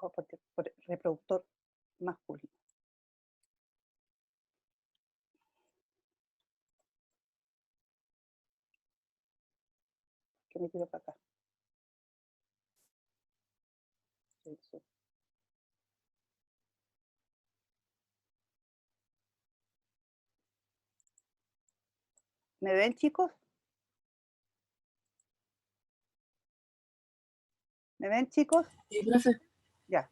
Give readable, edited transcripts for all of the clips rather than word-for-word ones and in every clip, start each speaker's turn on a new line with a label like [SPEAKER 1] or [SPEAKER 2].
[SPEAKER 1] o por reproductor masculino. Que me tiro para acá. Sí, sí. ¿Me ven, chicos? ¿Me ven, chicos?
[SPEAKER 2] Sí, profe.
[SPEAKER 1] Ya.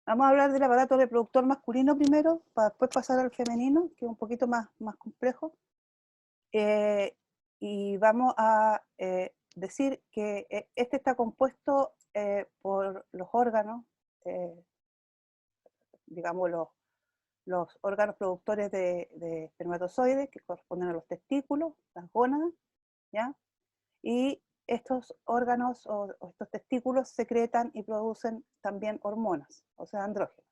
[SPEAKER 1] Vamos a hablar del aparato reproductor masculino primero, para después pasar al femenino, que es un poquito más complejo. Y vamos a decir que este está compuesto por los órganos, eh, digamos los órganos productores de espermatozoides, que corresponden a los testículos, las gónadas, ¿ya? Y estos órganos o estos testículos secretan y producen también hormonas, o sea, andrógenos.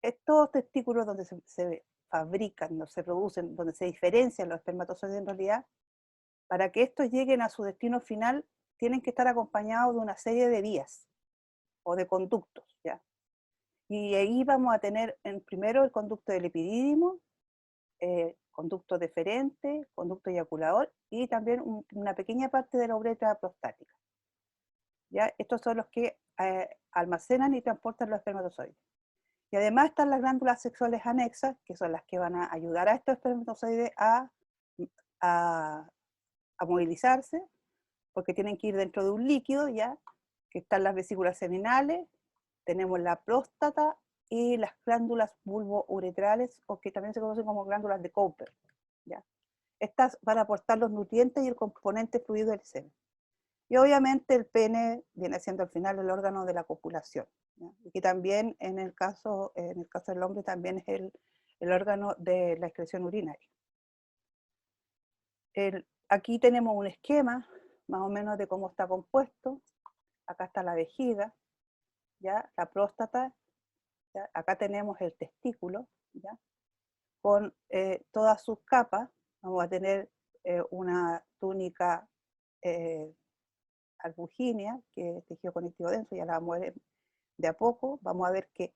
[SPEAKER 1] Estos testículos donde se fabrican, donde se producen, donde se diferencian los espermatozoides en realidad, para que estos lleguen a su destino final, tienen que estar acompañados de una serie de vías o de conductos, ¿ya? Y ahí vamos a tener primero el conducto del epidídimo, conducto deferente, conducto eyaculador y también una pequeña parte de la uretra prostática, ¿ya? Estos son los que almacenan y transportan los espermatozoides. Y además están las glándulas sexuales anexas, que son las que van a ayudar a estos espermatozoides a, a movilizarse, porque tienen que ir dentro de un líquido, ya, que están las vesículas seminales, tenemos la próstata y las glándulas bulbouretrales, o que también se conocen como glándulas de Cooper, ya. Estas van a aportar los nutrientes y el componente fluido del semen. Y obviamente el pene viene siendo al final el órgano de la copulación, ¿ya? Y que también en el caso del hombre también es el órgano de la excreción urinaria. Aquí tenemos un esquema más o menos de cómo está compuesto. Acá está la vejiga, ¿ya? La próstata, ¿ya? Acá tenemos el testículo, ¿ya? Con todas sus capas. Vamos a tener una túnica albugínea, que es tejido conectivo denso, ya la vamos a ver de a poco. Vamos a ver que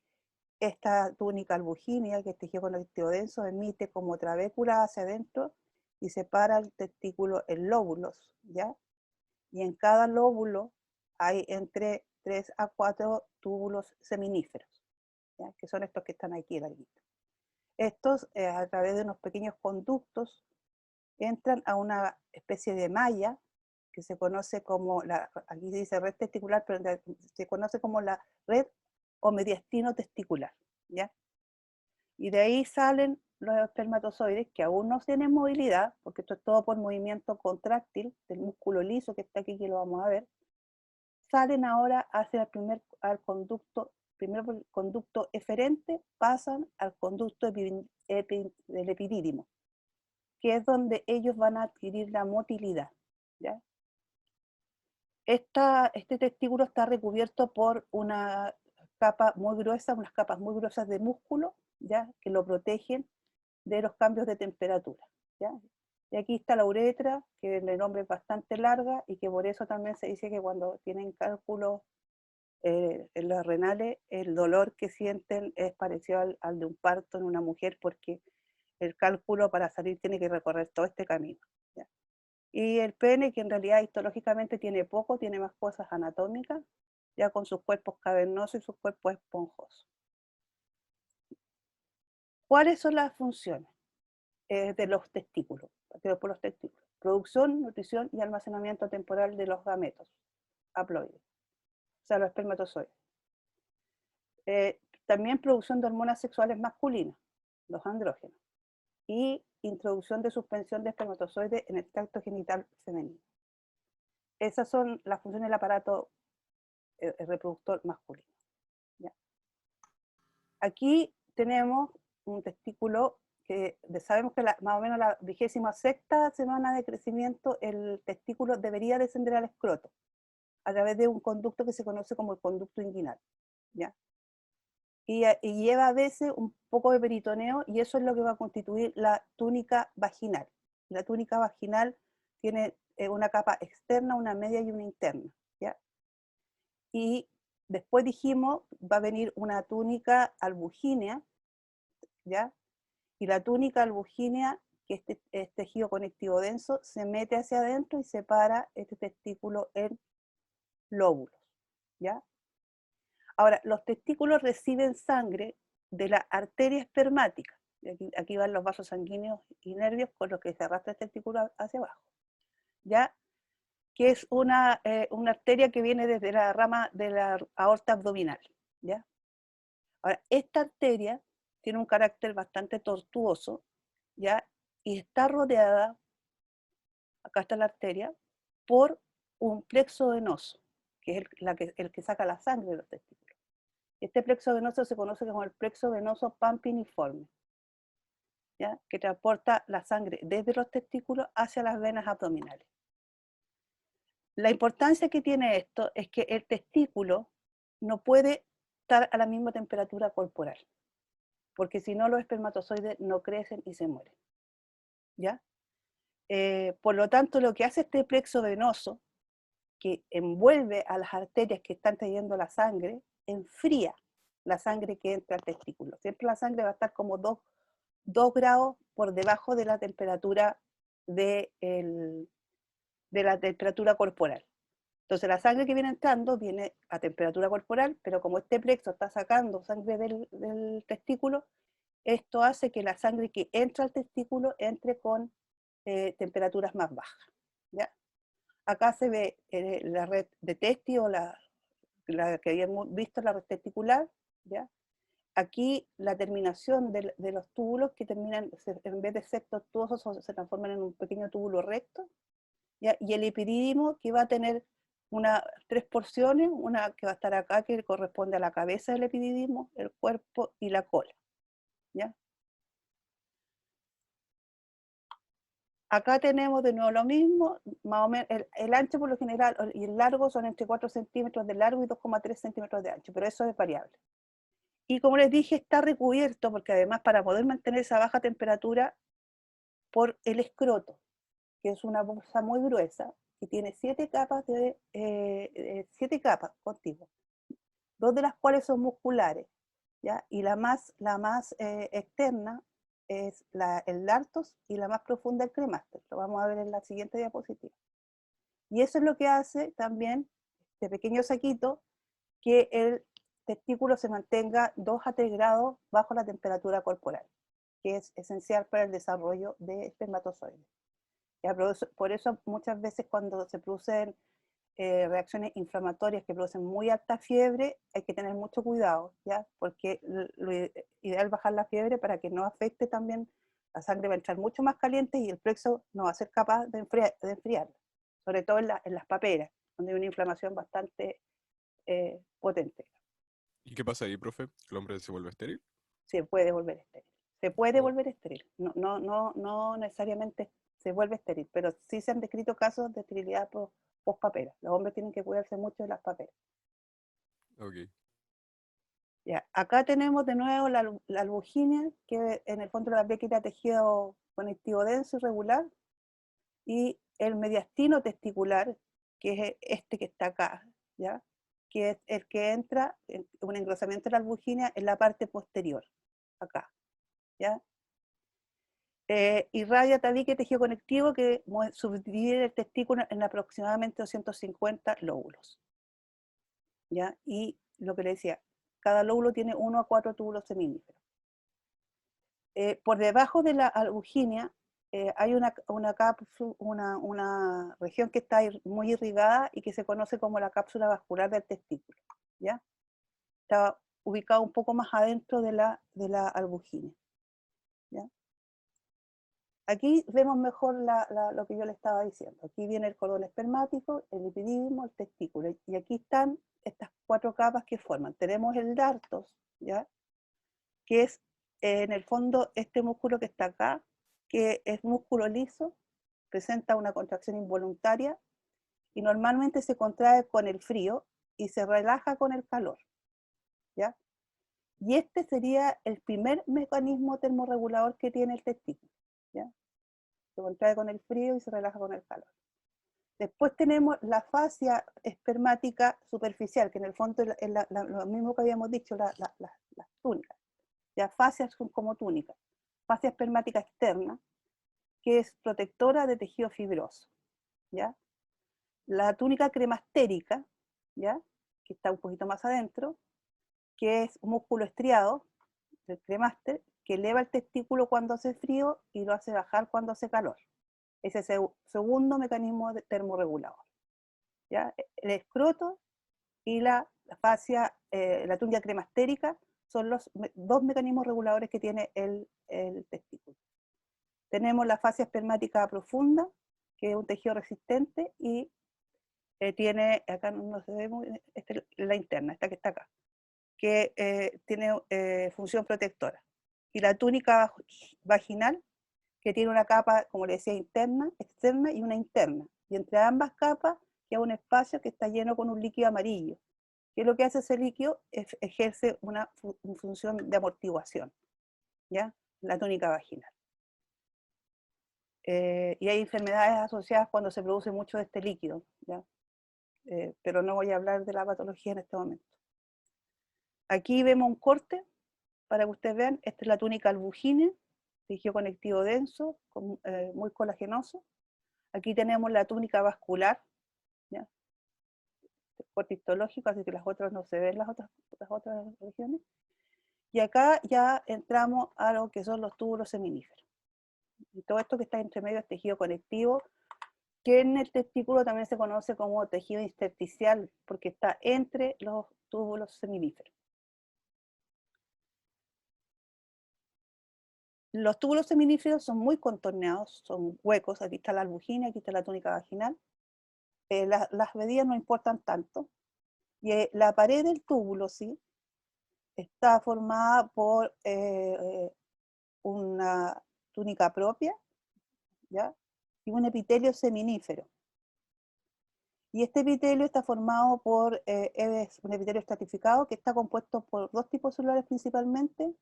[SPEAKER 1] esta túnica albugínea, que es tejido conectivo denso, emite como trabécula hacia adentro y separa el testículo en lóbulos, ¿ya? Y en cada lóbulo hay entre 3 a 4 túbulos seminíferos, ¿ya? Que son estos que están aquí larguitos. Estos, a través de unos pequeños conductos, entran a una especie de malla que se conoce como, aquí se dice red testicular, pero se conoce como la red o mediastino testicular, ¿ya? Y de ahí salen los espermatozoides que aún no tienen movilidad, porque esto es todo por movimiento contráctil del músculo liso que está aquí, que lo vamos a ver. Salen ahora hacia al conducto, primero por el conducto eferente, pasan al conducto del epidídimo, que es donde ellos van a adquirir la motilidad, ¿ya? Este testículo está recubierto por una capa muy gruesa, unas capas muy gruesas de músculo, ¿ya? Que lo protegen de los cambios de temperatura, ¿ya? Y aquí está la uretra, que el nombre es bastante larga y que por eso también se dice que cuando tienen cálculos en los renales, el dolor que sienten es parecido al de un parto en una mujer, porque el cálculo para salir tiene que recorrer todo este camino, ¿ya? Y el pene, que en realidad histológicamente tiene poco, tiene más cosas anatómicas, ya con sus cuerpos cavernosos y sus cuerpos esponjosos. ¿Cuáles son las funciones de los testículos? Por los testículos. Producción, nutrición y almacenamiento temporal de los gametos haploides, o sea, los espermatozoides. También producción de hormonas sexuales masculinas, los andrógenos, y introducción de suspensión de espermatozoides en el tracto genital femenino. Esas son las funciones del aparato reproductor masculino, ¿ya? Aquí tenemos un testículo que sabemos que más o menos la 26ª semana de crecimiento el testículo debería descender al escroto a través de un conducto que se conoce como el conducto inguinal, ¿ya? Y lleva a veces un poco de peritoneo, y eso es lo que va a constituir la túnica vaginal. La túnica vaginal tiene una capa externa, una media y una interna, ¿ya? Y Después dijimos, va a venir una túnica albugínea, ¿ya? Y la túnica albugínea, que es tejido conectivo denso, se mete hacia adentro y separa este testículo en lóbulos, ¿ya? Ahora, los testículos reciben sangre de la arteria espermática. Aquí van los vasos sanguíneos y nervios con los que se arrastra el testículo hacia abajo, ¿ya? Que es una arteria que viene desde la rama de la aorta abdominal, ¿ya? Ahora, esta arteria tiene un carácter bastante tortuoso, ¿ya? Y está rodeada, acá está la arteria, por un plexo venoso, que es el que saca la sangre de los testículos. Este plexo venoso se conoce como el plexo venoso pampiniforme, ¿ya? Que transporta la sangre desde los testículos hacia las venas abdominales. La importancia que tiene esto es que el testículo no puede estar a la misma temperatura corporal, porque si no los espermatozoides no crecen y se mueren, ¿ya? Por lo tanto, lo que hace este plexo venoso, que envuelve a las arterias que están trayendo la sangre, enfría la sangre que entra al testículo. Siempre la sangre va a estar como 2 grados por debajo de la temperatura de la temperatura corporal. Entonces la sangre que viene entrando viene a temperatura corporal, pero como este plexo está sacando sangre del testículo, esto hace que la sangre que entra al testículo entre con temperaturas más bajas, ¿ya? Acá se ve la red de Testi o la que habíamos visto, la red testicular, ¿ya? Aquí la terminación de los túbulos que terminan, en vez de ser tortuosos, se transforman en un pequeño túbulo recto, ¿ya? Y el epidídimo que va a tener 3 porciones, una que va a estar acá, que corresponde a la cabeza del epidídimo, el cuerpo y la cola, ¿ya? Acá tenemos de nuevo lo mismo, más o menos, el ancho por lo general y el largo son entre 4 centímetros de largo y 2,3 centímetros de ancho, pero eso es variable. Y como les dije, está recubierto, porque además para poder mantener esa baja temperatura, por el escroto, que es una bolsa muy gruesa, que tiene 7 capas, 7 capas contigo, 2 de las cuales son musculares, ¿ya? Y la más externa es el dartos y la más profunda el cremaster. Lo vamos a ver en la siguiente diapositiva. Y eso es lo que hace también este pequeño saquito, que el testículo se mantenga 2 a 3 grados bajo la temperatura corporal, que es esencial para el desarrollo de espermatozoides. Por eso muchas veces cuando se producen reacciones inflamatorias que producen muy alta fiebre, hay que tener mucho cuidado, ¿ya? Porque lo ideal es bajar la fiebre para que no afecte también, la sangre va a entrar mucho más caliente y el plexo no va a ser capaz de enfriarla, sobre todo en las paperas, donde hay una inflamación bastante potente.
[SPEAKER 2] ¿Y qué pasa ahí, profe? ¿El hombre se vuelve estéril?
[SPEAKER 1] Se puede volver estéril. Se puede
[SPEAKER 2] Oh,
[SPEAKER 1] volver estéril. No necesariamente se vuelve estéril, pero sí se han descrito casos de esterilidad post-papera. Los hombres tienen que cuidarse mucho de las paperas.
[SPEAKER 2] ok.
[SPEAKER 1] Ya, acá tenemos de nuevo la albuginia, que en el fondo la quita tejido conectivo denso y regular, y el mediastino testicular, que es este que está acá, ¿ya? Que es el que entra, en un engrosamiento de la albuginia en la parte posterior, acá, ¿ya? Irradia tabique tejido conectivo que subdivide el testículo en aproximadamente 250 lóbulos, ¿ya? Y lo que le decía, cada lóbulo tiene 1 a 4 túbulos seminíferos. Por debajo de la albuginia hay una región que está muy irrigada y que se conoce como la cápsula vascular del testículo, ¿ya? Está ubicado un poco más adentro de la albuginia, ¿ya? Aquí vemos mejor lo que yo le estaba diciendo. Aquí viene el cordón espermático, el epidídimo, el testículo. Y aquí están estas 4 capas que forman. Tenemos el dartos, ¿ya? Que es en el fondo este músculo que está acá, que es músculo liso, presenta una contracción involuntaria y normalmente se contrae con el frío y se relaja con el calor, ¿ya? Y este sería el primer mecanismo termorregulador que tiene el testículo, ¿ya? Se contrae con el frío y se relaja con el calor. Después tenemos la fascia espermática superficial, que en el fondo es lo mismo que habíamos dicho, las túnicas. Las fascias son como túnicas. Fascia espermática externa, que es protectora de tejido fibroso, ¿ya? La túnica cremastérica, ¿ya? Que está un poquito más adentro, que es un músculo estriado, el cremaster, que eleva el testículo cuando hace frío y lo hace bajar cuando hace calor. Ese es el segundo mecanismo termorregulador, ¿ya? El escroto y la fascia, la túnica cremastérica, son los dos mecanismos reguladores que tiene el testículo. Tenemos la fascia espermática profunda, que es un tejido resistente, y tiene, acá no se ve muy, la interna, esta que está acá, que tiene función protectora. Y la túnica vaginal, que tiene una capa, como le decía, interna, externa y una interna. Y entre ambas capas queda un espacio que está lleno con un líquido amarillo. Que lo que hace ese líquido es ejerce una función de amortiguación, ¿ya? La túnica vaginal. Y hay enfermedades asociadas cuando se produce mucho de este líquido, ¿ya? Pero no voy a hablar de la patología en este momento. Aquí vemos un corte, para que ustedes vean, esta es la túnica albugine, tejido conectivo denso, muy colagenoso. Aquí tenemos la túnica vascular, ¿ya? Corte histológico, así que las otras no se ven, las otras regiones. Y acá ya entramos a lo que son los túbulos seminíferos. Y todo esto que está entre medio es tejido conectivo, que en el testículo también se conoce como tejido intersticial, porque está entre los túbulos seminíferos. Los túbulos seminíferos son muy contorneados, son huecos, aquí está la albugina, aquí está la túnica vaginal. Las medidas no importan tanto. Y la pared del túbulo, sí, está formada por una túnica propia, ¿ya? Y un epitelio seminífero. Y este epitelio está formado por un epitelio estratificado que está compuesto por dos tipos celulares principalmente.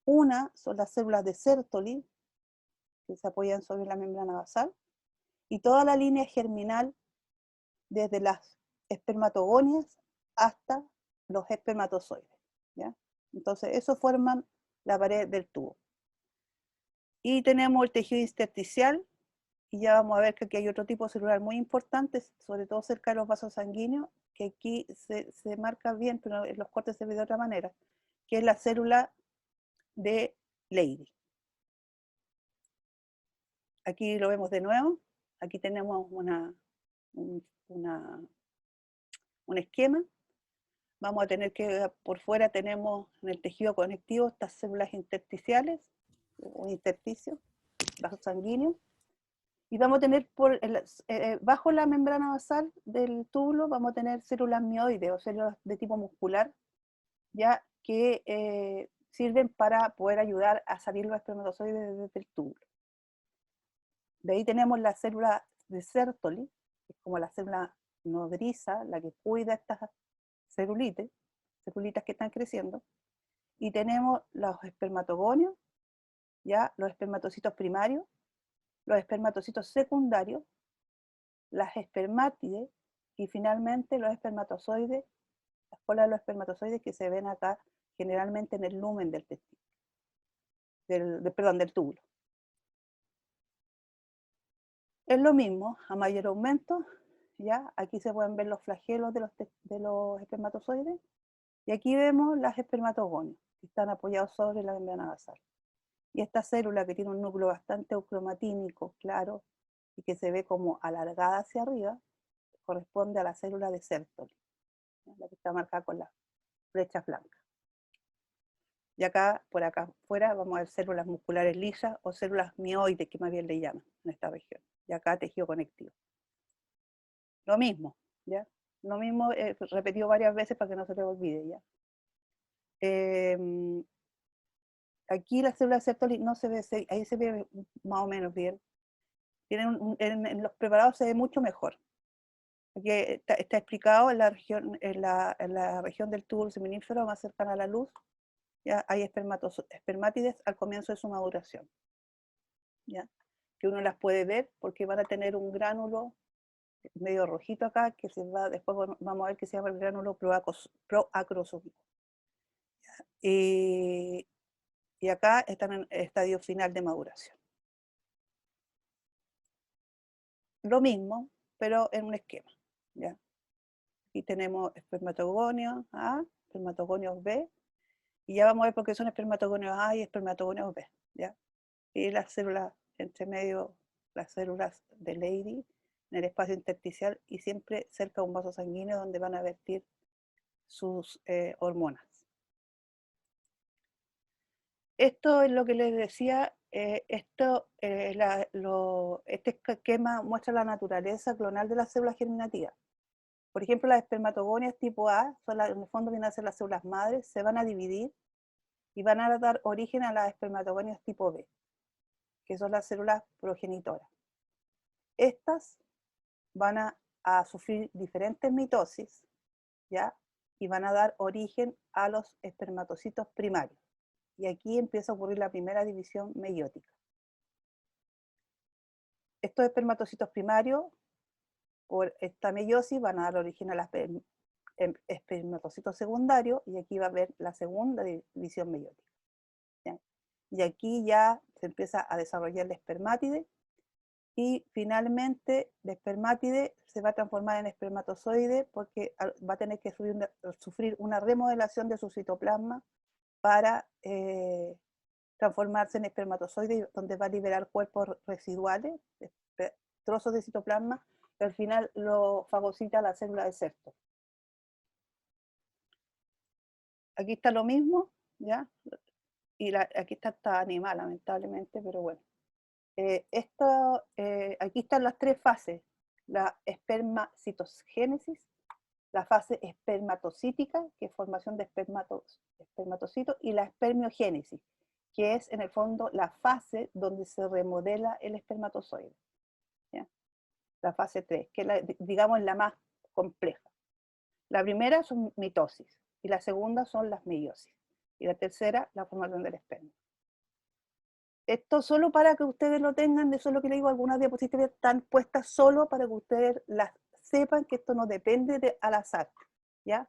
[SPEAKER 1] Una son las células de Sertoli, que se apoyan sobre la membrana basal, y toda la línea germinal desde las espermatogonias hasta los espermatozoides, ¿ya? Entonces, eso forman la pared del tubo. Y tenemos el tejido intersticial, y ya vamos a ver que aquí hay otro tipo celular muy importante, sobre todo cerca de los vasos sanguíneos, que aquí se marca bien, pero en los cortes se ve de otra manera, que es la célula de Leydig. Aquí lo vemos de nuevo, aquí tenemos un esquema. Vamos a tener que, por fuera tenemos en el tejido conectivo estas células intersticiales, un intersticio, vasos sanguíneos, y vamos a tener bajo la membrana basal del túbulo vamos a tener células mioides o células de tipo muscular, ya que sirven para poder ayudar a salir los espermatozoides desde el túbulo. De ahí tenemos la célula de Sertoli, que es como la célula nodriza, la que cuida estas celulitas que están creciendo, y tenemos los espermatogonios, ya los espermatocitos primarios, los espermatocitos secundarios, las espermátides y finalmente los espermatozoides, las colas de los espermatozoides que se ven acá generalmente en el lumen del testículo, del túbulo. Es lo mismo, a mayor aumento, ya aquí se pueden ver los flagelos de los espermatozoides, y aquí vemos las espermatogonias, que están apoyados sobre la membrana basal. Y esta célula que tiene un núcleo bastante eucromatínico, claro, y que se ve como alargada hacia arriba, corresponde a la célula de Sertoli, la que está marcada con las flechas blancas. Y acá, por acá afuera, vamos a ver células musculares lisas o células mioides, que más bien le llaman en esta región. Y acá tejido conectivo. Lo mismo, ¿ya? Lo mismo repetido varias veces para que no se les olvide, ¿ya? Aquí la célula de Sertoli no se ve, ahí se ve más o menos bien. En los preparados se ve mucho mejor. Aquí está explicado en la región del túbulo seminífero más cercana a la luz. Ya hay espermátides al comienzo de su maduración, ¿ya? Que uno las puede ver porque van a tener un gránulo medio rojito acá, que después vamos a ver que se llama el gránulo proacrosómico. Y acá están en estadio final de maduración. Lo mismo, pero en un esquema, ¿ya? Aquí tenemos espermatogonios A, espermatogonios B, y ya vamos a ver por qué son espermatogonios A y espermatogonios B, ¿ya? Y las células entre medio, las células de Leydig, en el espacio intersticial y siempre cerca de un vaso sanguíneo donde van a vertir sus hormonas. Esto es lo que les decía, este esquema muestra la naturaleza clonal de las células germinativas. Por ejemplo, las espermatogonias tipo A, en el fondo vienen a ser las células madres, se van a dividir y van a dar origen a las espermatogonias tipo B, que son las células progenitoras. Estas van a sufrir diferentes mitosis, ¿ya? Y van a dar origen a los espermatocitos primarios. Y aquí empieza a ocurrir la primera división meiótica. Estos espermatocitos primarios, por esta meiosis, van a dar origen a los espermatocitos secundarios, y aquí va a haber la segunda división meiótica, ¿ya? Y aquí ya se empieza a desarrollar la espermátide, y finalmente la espermátide se va a transformar en espermatozoide porque va a tener que sufrir una remodelación de su citoplasma para transformarse en espermatozoide, donde va a liberar cuerpos residuales, trozos de citoplasma, que al final lo fagocita la célula de Sertoli. Aquí está lo mismo, ¿ya? Y aquí está animal, lamentablemente, pero bueno. Aquí están las tres fases: la espermacitogénesis, la fase espermatocítica, que es formación de espermatocitos, y la espermiogénesis, que es en el fondo la fase donde se remodela el espermatozoide, ¿ya? La fase 3, que es digamos la más compleja. La primera son mitosis, y la segunda son las meiosis, y la tercera la formación del esperma. Esto solo para que ustedes lo tengan, eso es lo que le digo, algunas diapositivas están puestas solo para que ustedes las sepan, que esto no depende al azar, ¿ya?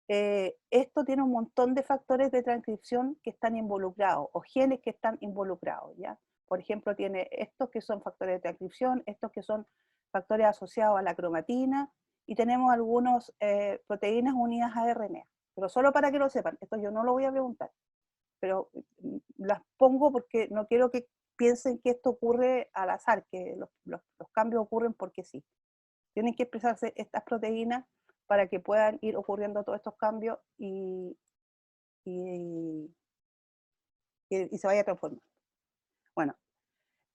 [SPEAKER 1] Esto tiene un montón de factores de transcripción que están involucrados, o genes que están involucrados, ¿ya? Por ejemplo, tiene estos que son factores de transcripción, estos que son factores asociados a la cromatina, y tenemos algunas proteínas unidas a RNA, pero solo para que lo sepan. Esto yo no lo voy a preguntar, pero las pongo porque no quiero que piensen que esto ocurre al azar, que los cambios ocurren porque sí. Tienen que expresarse estas proteínas para que puedan ir ocurriendo todos estos cambios y se vaya transformando. Bueno,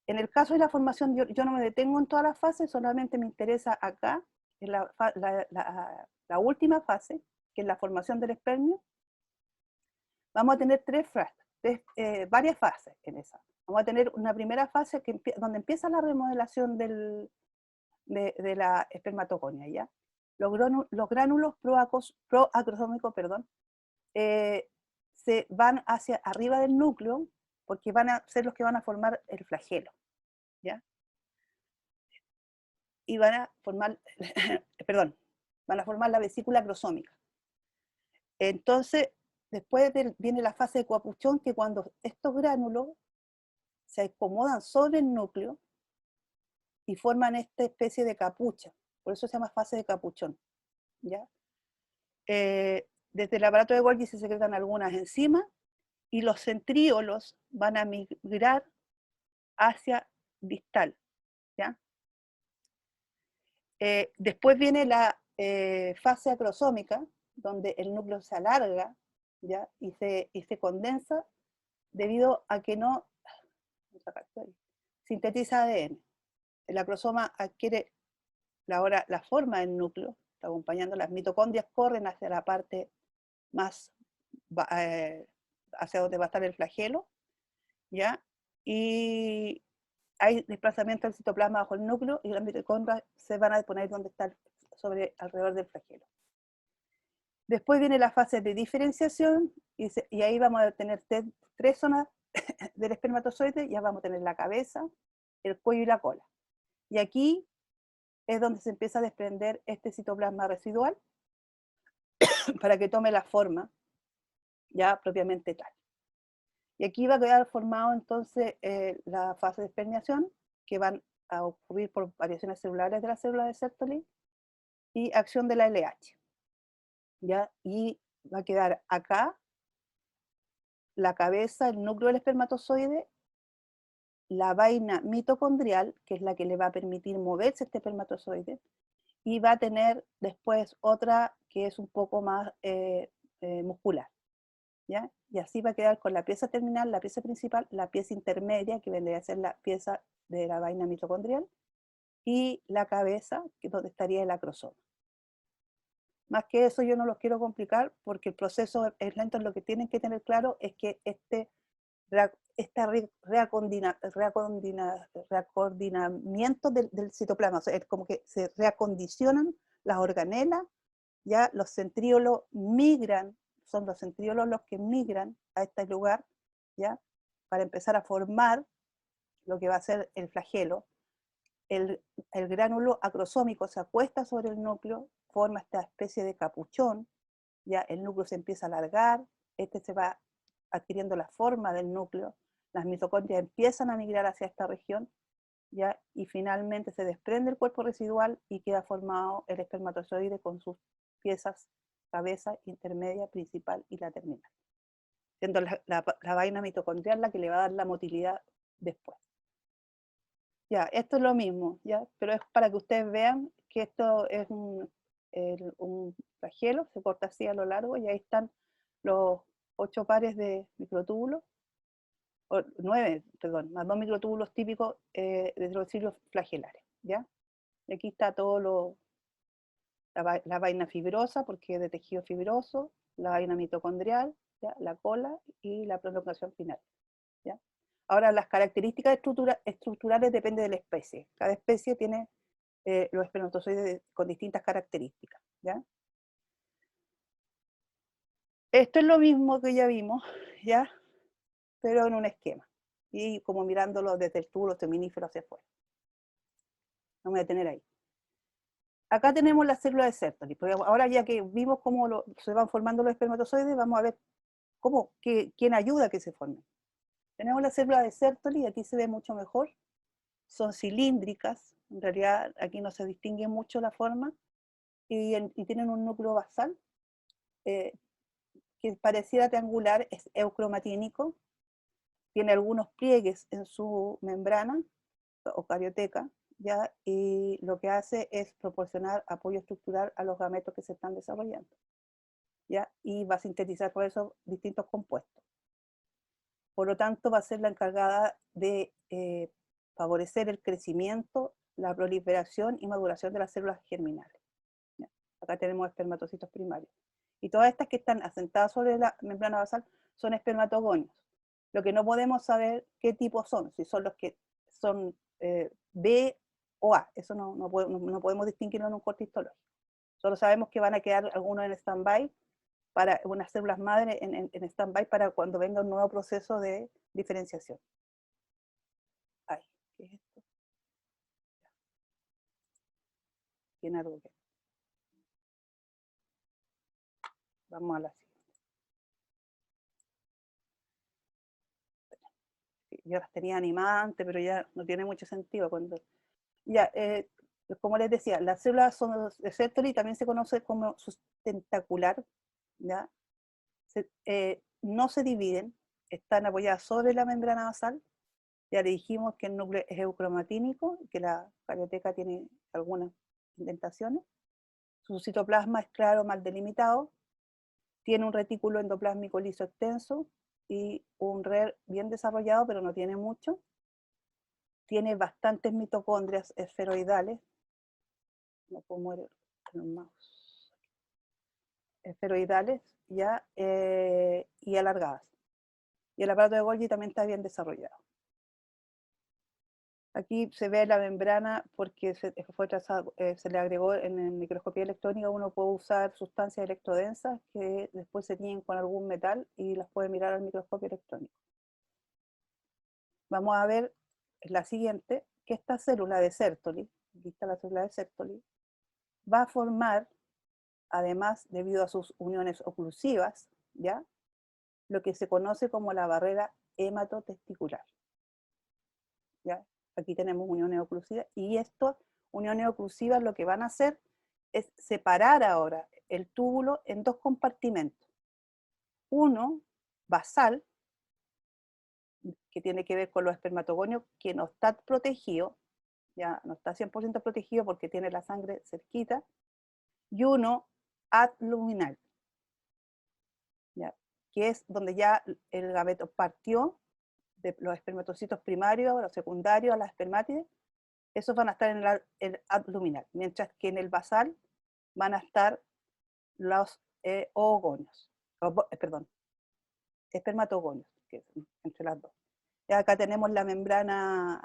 [SPEAKER 1] en el caso de la formación, yo no me detengo en todas las fases, solamente me interesa acá, en la última fase, que es la formación del espermio. Vamos a tener varias fases en esa. Vamos a tener una primera fase donde empieza la remodelación de la espermatogonia, ¿ya? Los gránulos proacrosómicos, se van hacia arriba del núcleo porque van a ser los que van a formar el flagelo, ¿ya? Y van a formar, van a formar la vesícula acrosómica. Entonces, después viene la fase de coapuchón, que cuando estos gránulos se acomodan sobre el núcleo y forman esta especie de capucha, por eso se llama fase de capuchón, ¿ya? Desde el aparato de Golgi se secretan algunas enzimas, y los centríolos van a migrar hacia distal, ¿ya? Después viene la fase acrosómica, donde el núcleo se alarga, ¿ya? Y se condensa debido a que no sintetiza ADN. El acrosoma adquiere ahora la forma del núcleo, está acompañando, las mitocondrias corren hacia la parte más, hacia donde va a estar el flagelo, ¿ya? Y hay desplazamiento del citoplasma bajo el núcleo, y las mitocondrias se van a poner donde está alrededor del flagelo. Después viene la fase de diferenciación, y ahí vamos a tener tres zonas del espermatozoide. Ya vamos a tener la cabeza, el cuello y la cola. Y aquí es donde se empieza a desprender este citoplasma residual para que tome la forma ya propiamente tal. Y aquí va a quedar formado entonces la fase de espermiación, que van a ocurrir por variaciones celulares de la célula de Sertoli y acción de la LH. ¿Ya? Y va a quedar acá la cabeza, el núcleo del espermatozoide, la vaina mitocondrial, que es la que le va a permitir moverse este espermatozoide, y va a tener después otra que es un poco más muscular. ¿Ya? Y así va a quedar con la pieza terminal, la pieza principal, la pieza intermedia, que vendría a ser la pieza de la vaina mitocondrial, y la cabeza, que es donde estaría el acrosoma. Más que eso yo no los quiero complicar porque el proceso es lento. Lo que tienen que tener claro es que este reacordinamiento del citoplasma, o sea, es como que se reacondicionan las organelas, ya los centríolos migran, son los centríolos los que migran a este lugar, ya, para empezar a formar lo que va a ser el flagelo. El gránulo acrosómico se acuesta sobre el núcleo, forma esta especie de capuchón, ya el núcleo se empieza a alargar, este se va adquiriendo la forma del núcleo, las mitocondrias empiezan a migrar hacia esta región, ya, y finalmente se desprende el cuerpo residual y queda formado el espermatozoide con sus piezas, cabeza, intermedia, principal y la terminal, siendo la vaina mitocondrial la que le va a dar la motilidad después. Ya, esto es lo mismo, ya, pero es para que ustedes vean que esto es un flagelo, se corta así a lo largo y ahí están los 8 pares de microtúbulos, o 9, perdón, más 2 microtúbulos típicos de hidroxilios flagelares, ¿ya? Y aquí está todo la vaina fibrosa, porque es de tejido fibroso, la vaina mitocondrial, ¿ya? La cola y la prolongación final, ¿ya? Ahora, las características estructurales dependen de la especie. Cada especie tiene los espermatozoides con distintas características, ¿ya? Esto es lo mismo que ya vimos, ¿ya? Pero en un esquema. Y como mirándolo desde el túbulo seminífero hacia afuera. No me voy a detener ahí. Acá tenemos la célula de Sertoli, porque ahora ya que vimos cómo se van formando los espermatozoides, vamos a ver quién ayuda a que se formen. Tenemos la célula de Sertoli, y aquí se ve mucho mejor. Son cilíndricas, en realidad aquí no se distingue mucho la forma, y tienen un núcleo basal, que pareciera triangular, es eucromatínico, tiene algunos pliegues en su membrana o carioteca, ¿ya? Y lo que hace es proporcionar apoyo estructural a los gametos que se están desarrollando, ¿ya? Y va a sintetizar por eso distintos compuestos. Por lo tanto, va a ser la encargada de favorecer el crecimiento, la proliferación y maduración de las células germinales, ¿ya? Acá tenemos espermatocitos primarios. Y todas estas que están asentadas sobre la membrana basal son espermatogonios. Lo que no podemos saber qué tipo son, si son los que son B o A. Eso no podemos distinguirlo en un corte histológico. Solo sabemos que van a quedar algunos en stand-by, para unas células madre en stand-by para cuando venga un nuevo proceso de diferenciación. Ay, ¿qué es esto? Tiene algo que... Vamos a la siguiente. Yo las tenía animadas antes, pero ya no tiene mucho sentido cuando... Ya, como les decía, las células son de Sertoli, también se conoce como sustentacular, ¿ya? No se dividen, están apoyadas sobre la membrana basal. Ya le dijimos que el núcleo es eucromatínico, que la carioteca tiene algunas indentaciones. Su citoplasma es claro, mal delimitado. Tiene un retículo endoplásmico liso extenso y un RER bien desarrollado, pero no tiene mucho. Tiene bastantes mitocondrias esferoidales. No puedo mover el mouse. Esferoidales, ya, y alargadas. Y el aparato de Golgi también está bien desarrollado. Aquí se ve la membrana porque se le agregó en el microscopía electrónica. Uno puede usar sustancias electrodensas que después se tiñen con algún metal y las puede mirar al microscopio electrónico. Vamos a ver la siguiente, que esta célula de Sertoli, aquí está la célula de Sertoli, va a formar, además, debido a sus uniones oclusivas, ¿ya?, lo que se conoce como la barrera hematotesticular. ¿Ya? Aquí tenemos uniones oclusivas, y estas uniones oclusivas lo que van a hacer es separar ahora el túbulo en dos compartimentos. Uno basal, que tiene que ver con los espermatogonios, que no está protegido, ya no está 100% protegido porque tiene la sangre cerquita, y uno adluminal, ¿ya?, que es donde ya el gameto partió de los espermatocitos primarios, los secundarios, a las espermátides. Esos van a estar en el abdominal, mientras que en el basal van a estar los oogonios, perdón, espermatogonios, que es entre las dos. Y acá tenemos la membrana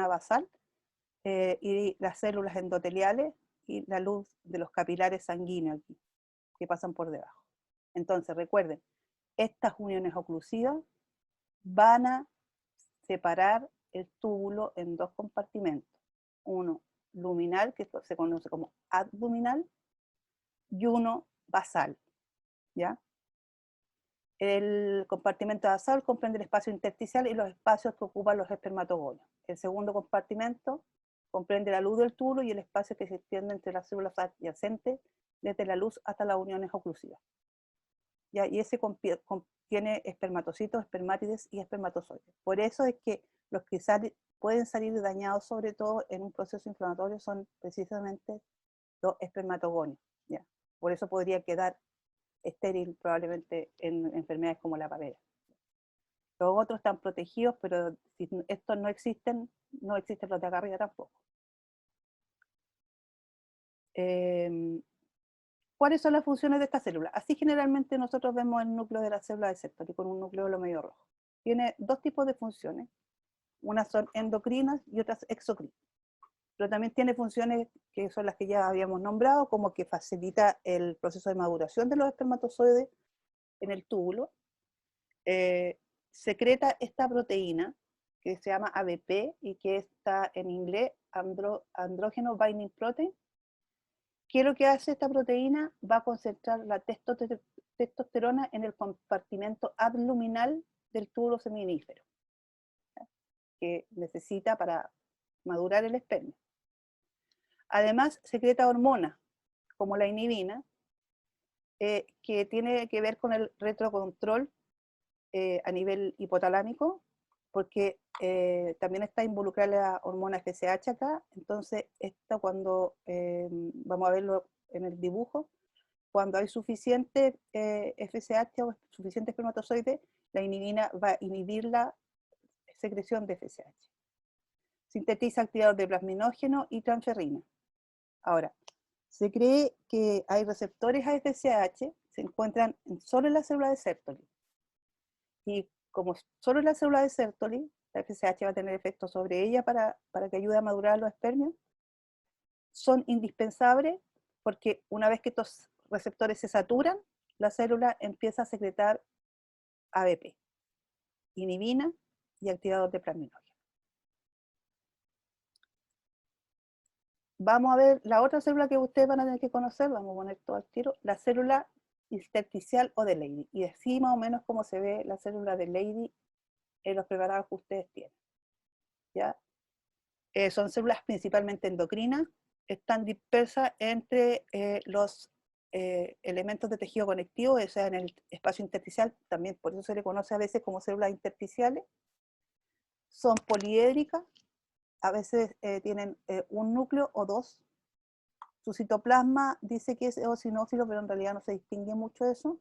[SPEAKER 1] basal, y las células endoteliales y la luz de los capilares sanguíneos aquí, que pasan por debajo. Entonces, recuerden, estas uniones oclusivas van a separar el túbulo en dos compartimentos. Uno luminal, que se conoce como abdominal, y uno basal, ¿ya? El compartimento basal comprende el espacio intersticial y los espacios que ocupan los espermatogonios. El segundo compartimento comprende la luz del túbulo y el espacio que se extiende entre las células adyacentes, desde la luz hasta las uniones oclusivas. ¿Ya? Y ese contiene espermatocitos, espermátides y espermatozoides. Por eso es que los que pueden salir dañados, sobre todo en un proceso inflamatorio, son precisamente los espermatogonios, ¿ya? Por eso podría quedar estéril probablemente en enfermedades como la papera. Los otros están protegidos, pero si estos no existen, no existe proteacardia tampoco. ¿Cuáles son las funciones de esta célula? Así generalmente nosotros vemos el núcleo de la célula de Sertoli con un nucleolo medio rojo. Tiene dos tipos de funciones. Unas son endocrinas y otras exocrinas. Pero también tiene funciones que son las que ya habíamos nombrado, como que facilita el proceso de maduración de los espermatozoides en el túbulo. Secreta esta proteína que se llama ABP y que está en inglés Andrógeno Binding Protein. ¿Qué es lo que hace esta proteína? Va a concentrar la testosterona en el compartimento abdominal del túbulo seminífero, que necesita para madurar el esperma. Además, secreta hormonas, como la inhibina, que tiene que ver con el retrocontrol a nivel hipotalámico, porque también está involucrada la hormona FSH acá. Entonces, esta cuando, vamos a verlo en el dibujo, cuando hay suficiente FSH o suficiente espermatozoide, la inhibina va a inhibir la secreción de FSH. Sintetiza activador de plasminógeno y transferrina. Ahora, se cree que hay receptores a FSH, se encuentran solo en la célula de Sertoli. Y como solo en la célula de Sertoli, la FSH va a tener efecto sobre ella para que ayude a madurar los espermios, son indispensables porque una vez que estos receptores se saturan, la célula empieza a secretar ABP, inhibina y activador de plasminógeno. Vamos a ver la otra célula que ustedes van a tener que conocer, vamos a poner todo al tiro, la célula intersticial o de Leydig, y así más o menos como se ve la célula de Leydig en los preparados que ustedes tienen, ¿ya? Son células principalmente endocrinas, están dispersas entre los elementos de tejido conectivo, o sea, en el espacio intersticial, también por eso se le conoce a veces como células intersticiales. Son poliédricas, a veces tienen un núcleo o dos. Su citoplasma dice que es eosinófilo, pero en realidad no se distingue mucho eso.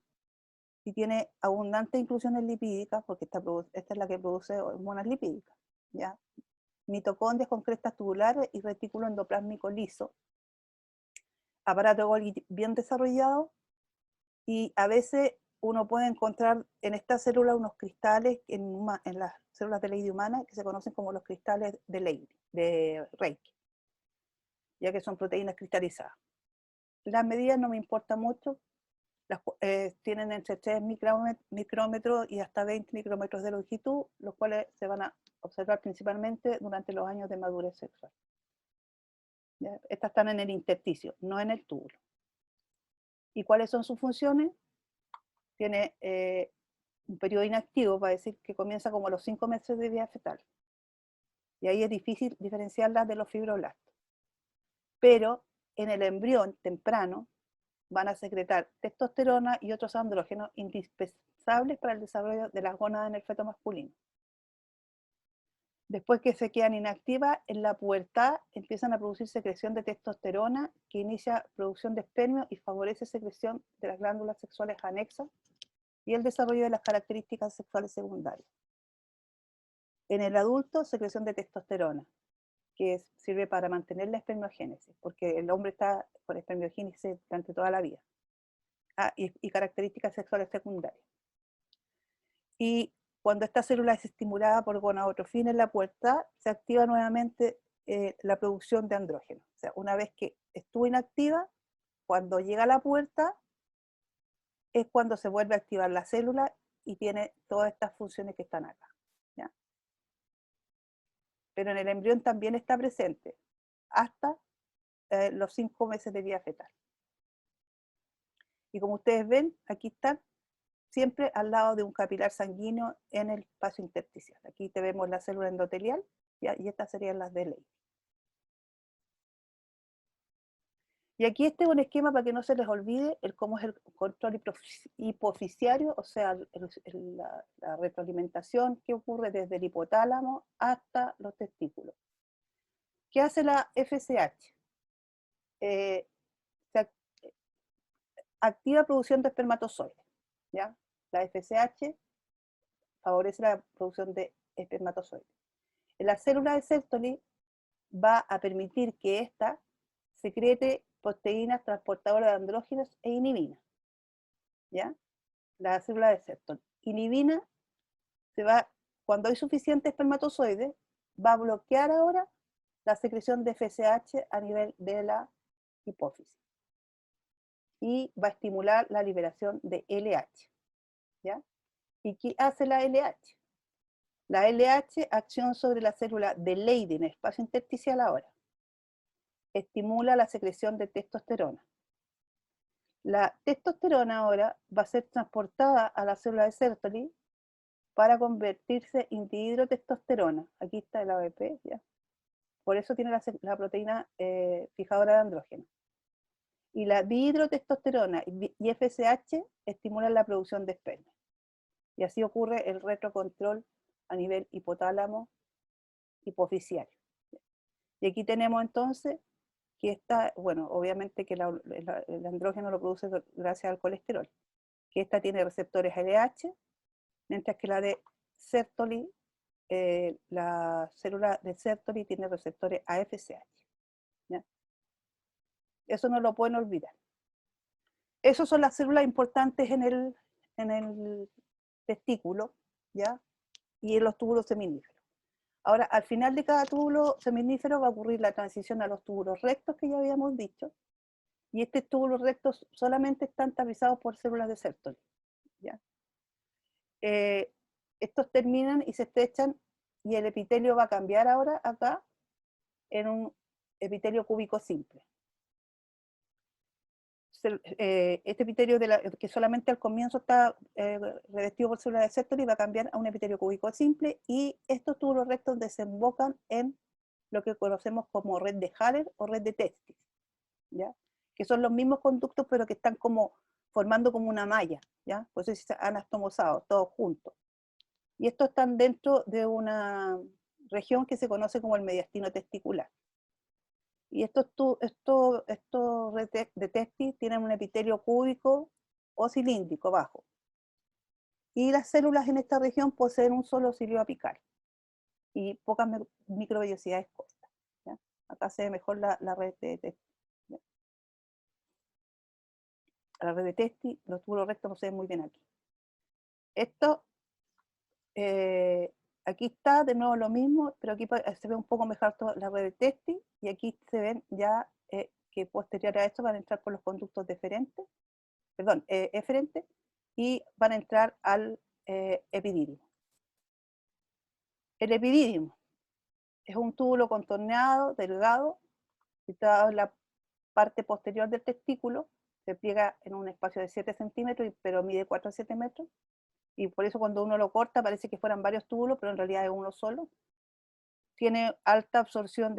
[SPEAKER 1] Y tiene abundantes inclusiones lipídicas, porque esta es la que produce hormonas lipídicas, ¿ya? Mitocondrias con crestas tubulares y retículo endoplásmico liso. Aparato Golgi bien desarrollado, y a veces uno puede encontrar en esta célula unos cristales en las células de Leydig humana que se conocen como los cristales de Leydig, de Reiki, ya que son proteínas cristalizadas. Las medidas no me importa mucho, Tienen entre 3 micrómetros y hasta 20 micrómetros de longitud, los cuales se van a observar principalmente durante los años de madurez sexual. ¿Ya? Estas están en el intersticio, no en el túbulo. ¿Y cuáles son sus funciones? Tiene un periodo inactivo, para decir que comienza como a los 5 meses de vida fetal. Y ahí es difícil diferenciarlas de los fibroblastos. Pero en el embrión temprano van a secretar testosterona y otros andrógenos indispensables para el desarrollo de las gónadas en el feto masculino. Después que se quedan inactivas, en la pubertad empiezan a producir secreción de testosterona que inicia producción de espermio y favorece secreción de las glándulas sexuales anexas y el desarrollo de las características sexuales secundarias. En el adulto, secreción de testosterona, que sirve para mantener la espermiogénesis, porque el hombre está con espermiogénesis durante toda la vida. Y características sexuales secundarias. Y cuando esta célula es estimulada por gonadotrofina en la pubertad, se activa nuevamente la producción de andrógenos. O sea, una vez que estuvo inactiva, cuando llega a la pubertad, es cuando se vuelve a activar la célula y tiene todas estas funciones que están acá. ¿Ya? Pero en el embrión también está presente hasta los 5 meses de vida fetal. Y como ustedes ven, aquí están siempre al lado de un capilar sanguíneo en el espacio intersticial. Aquí te vemos la célula endotelial, ¿ya? Y estas serían las de Leydig. Y aquí este es un esquema para que no se les olvide cómo es el control hipoficiario, o sea, la retroalimentación que ocurre desde el hipotálamo hasta los testículos. ¿Qué hace la FSH? Se activa producción de espermatozoides. ¿Ya? La FSH favorece la producción de espermatozoides. En la célula de Sertoli va a permitir que ésta secrete proteínas transportadoras de andrógenos e inhibina. ¿Ya? La célula de Sertoli. Inhibina cuando hay suficiente espermatozoides, va a bloquear ahora la secreción de FSH a nivel de la hipófisis. Y va a estimular la liberación de LH. ¿Ya? ¿Y qué hace la LH? La LH, acción sobre la célula de Leydig en el espacio intersticial ahora. Estimula la secreción de testosterona. La testosterona ahora va a ser transportada a la célula de Sertoli para convertirse en dihidrotestosterona. Aquí está el ABP, ¿ya? Por eso tiene la proteína fijadora de andrógeno. Y la dihidrotestosterona y FSH estimulan la producción de esperma. Y así ocurre el retrocontrol a nivel hipotálamo hipofisiario. Y aquí tenemos entonces que esta, bueno, obviamente que el andrógeno lo produce gracias al colesterol, que esta tiene receptores LH, mientras que la de Sertoli, la célula de Sertoli tiene receptores AFSH. ¿Ya? Eso no lo pueden olvidar. Esas son las células importantes en el testículo, ¿ya? Y en los túbulos seminíferos. Ahora, al final de cada túbulo seminífero va a ocurrir la transición a los túbulos rectos que ya habíamos dicho, y estos túbulos rectos solamente están tapizados por células de Sertoli. ¿Ya? Estos terminan y se estrechan, y el epitelio va a cambiar ahora acá en un epitelio cúbico simple. Este epitelio que solamente al comienzo está revestido por células de Sertoli va a cambiar a un epitelio cúbico simple, y estos túbulos rectos desembocan en lo que conocemos como red de Haller o red de Testis, ¿ya? Que son los mismos conductos pero que están como formando como una malla, ¿ya? Por eso se han anastomosado todos juntos. Y estos están dentro de una región que se conoce como el mediastino testicular. Y estos redes de testis tienen un epitelio cúbico o cilíndrico bajo. Y las células en esta región poseen un solo cilio apical y pocas microvellosidades cortas. ¿Ya? Acá se ve mejor la red de testis. ¿Ya? La red de testis, los túbulos rectos no se ven muy bien aquí. Esto, aquí está de nuevo lo mismo, pero aquí se ve un poco mejor toda la red de testis, y aquí se ven ya que posterior a esto van a entrar por los conductos deferentes, eferente, y van a entrar al epidídimo. El epidídimo es un túbulo contorneado, delgado, situado en la parte posterior del testículo, se pliega en un espacio de 7 centímetros, pero mide 4 a 7 metros, y por eso cuando uno lo corta parece que fueran varios túbulos, pero en realidad es uno solo. Tiene alta absorción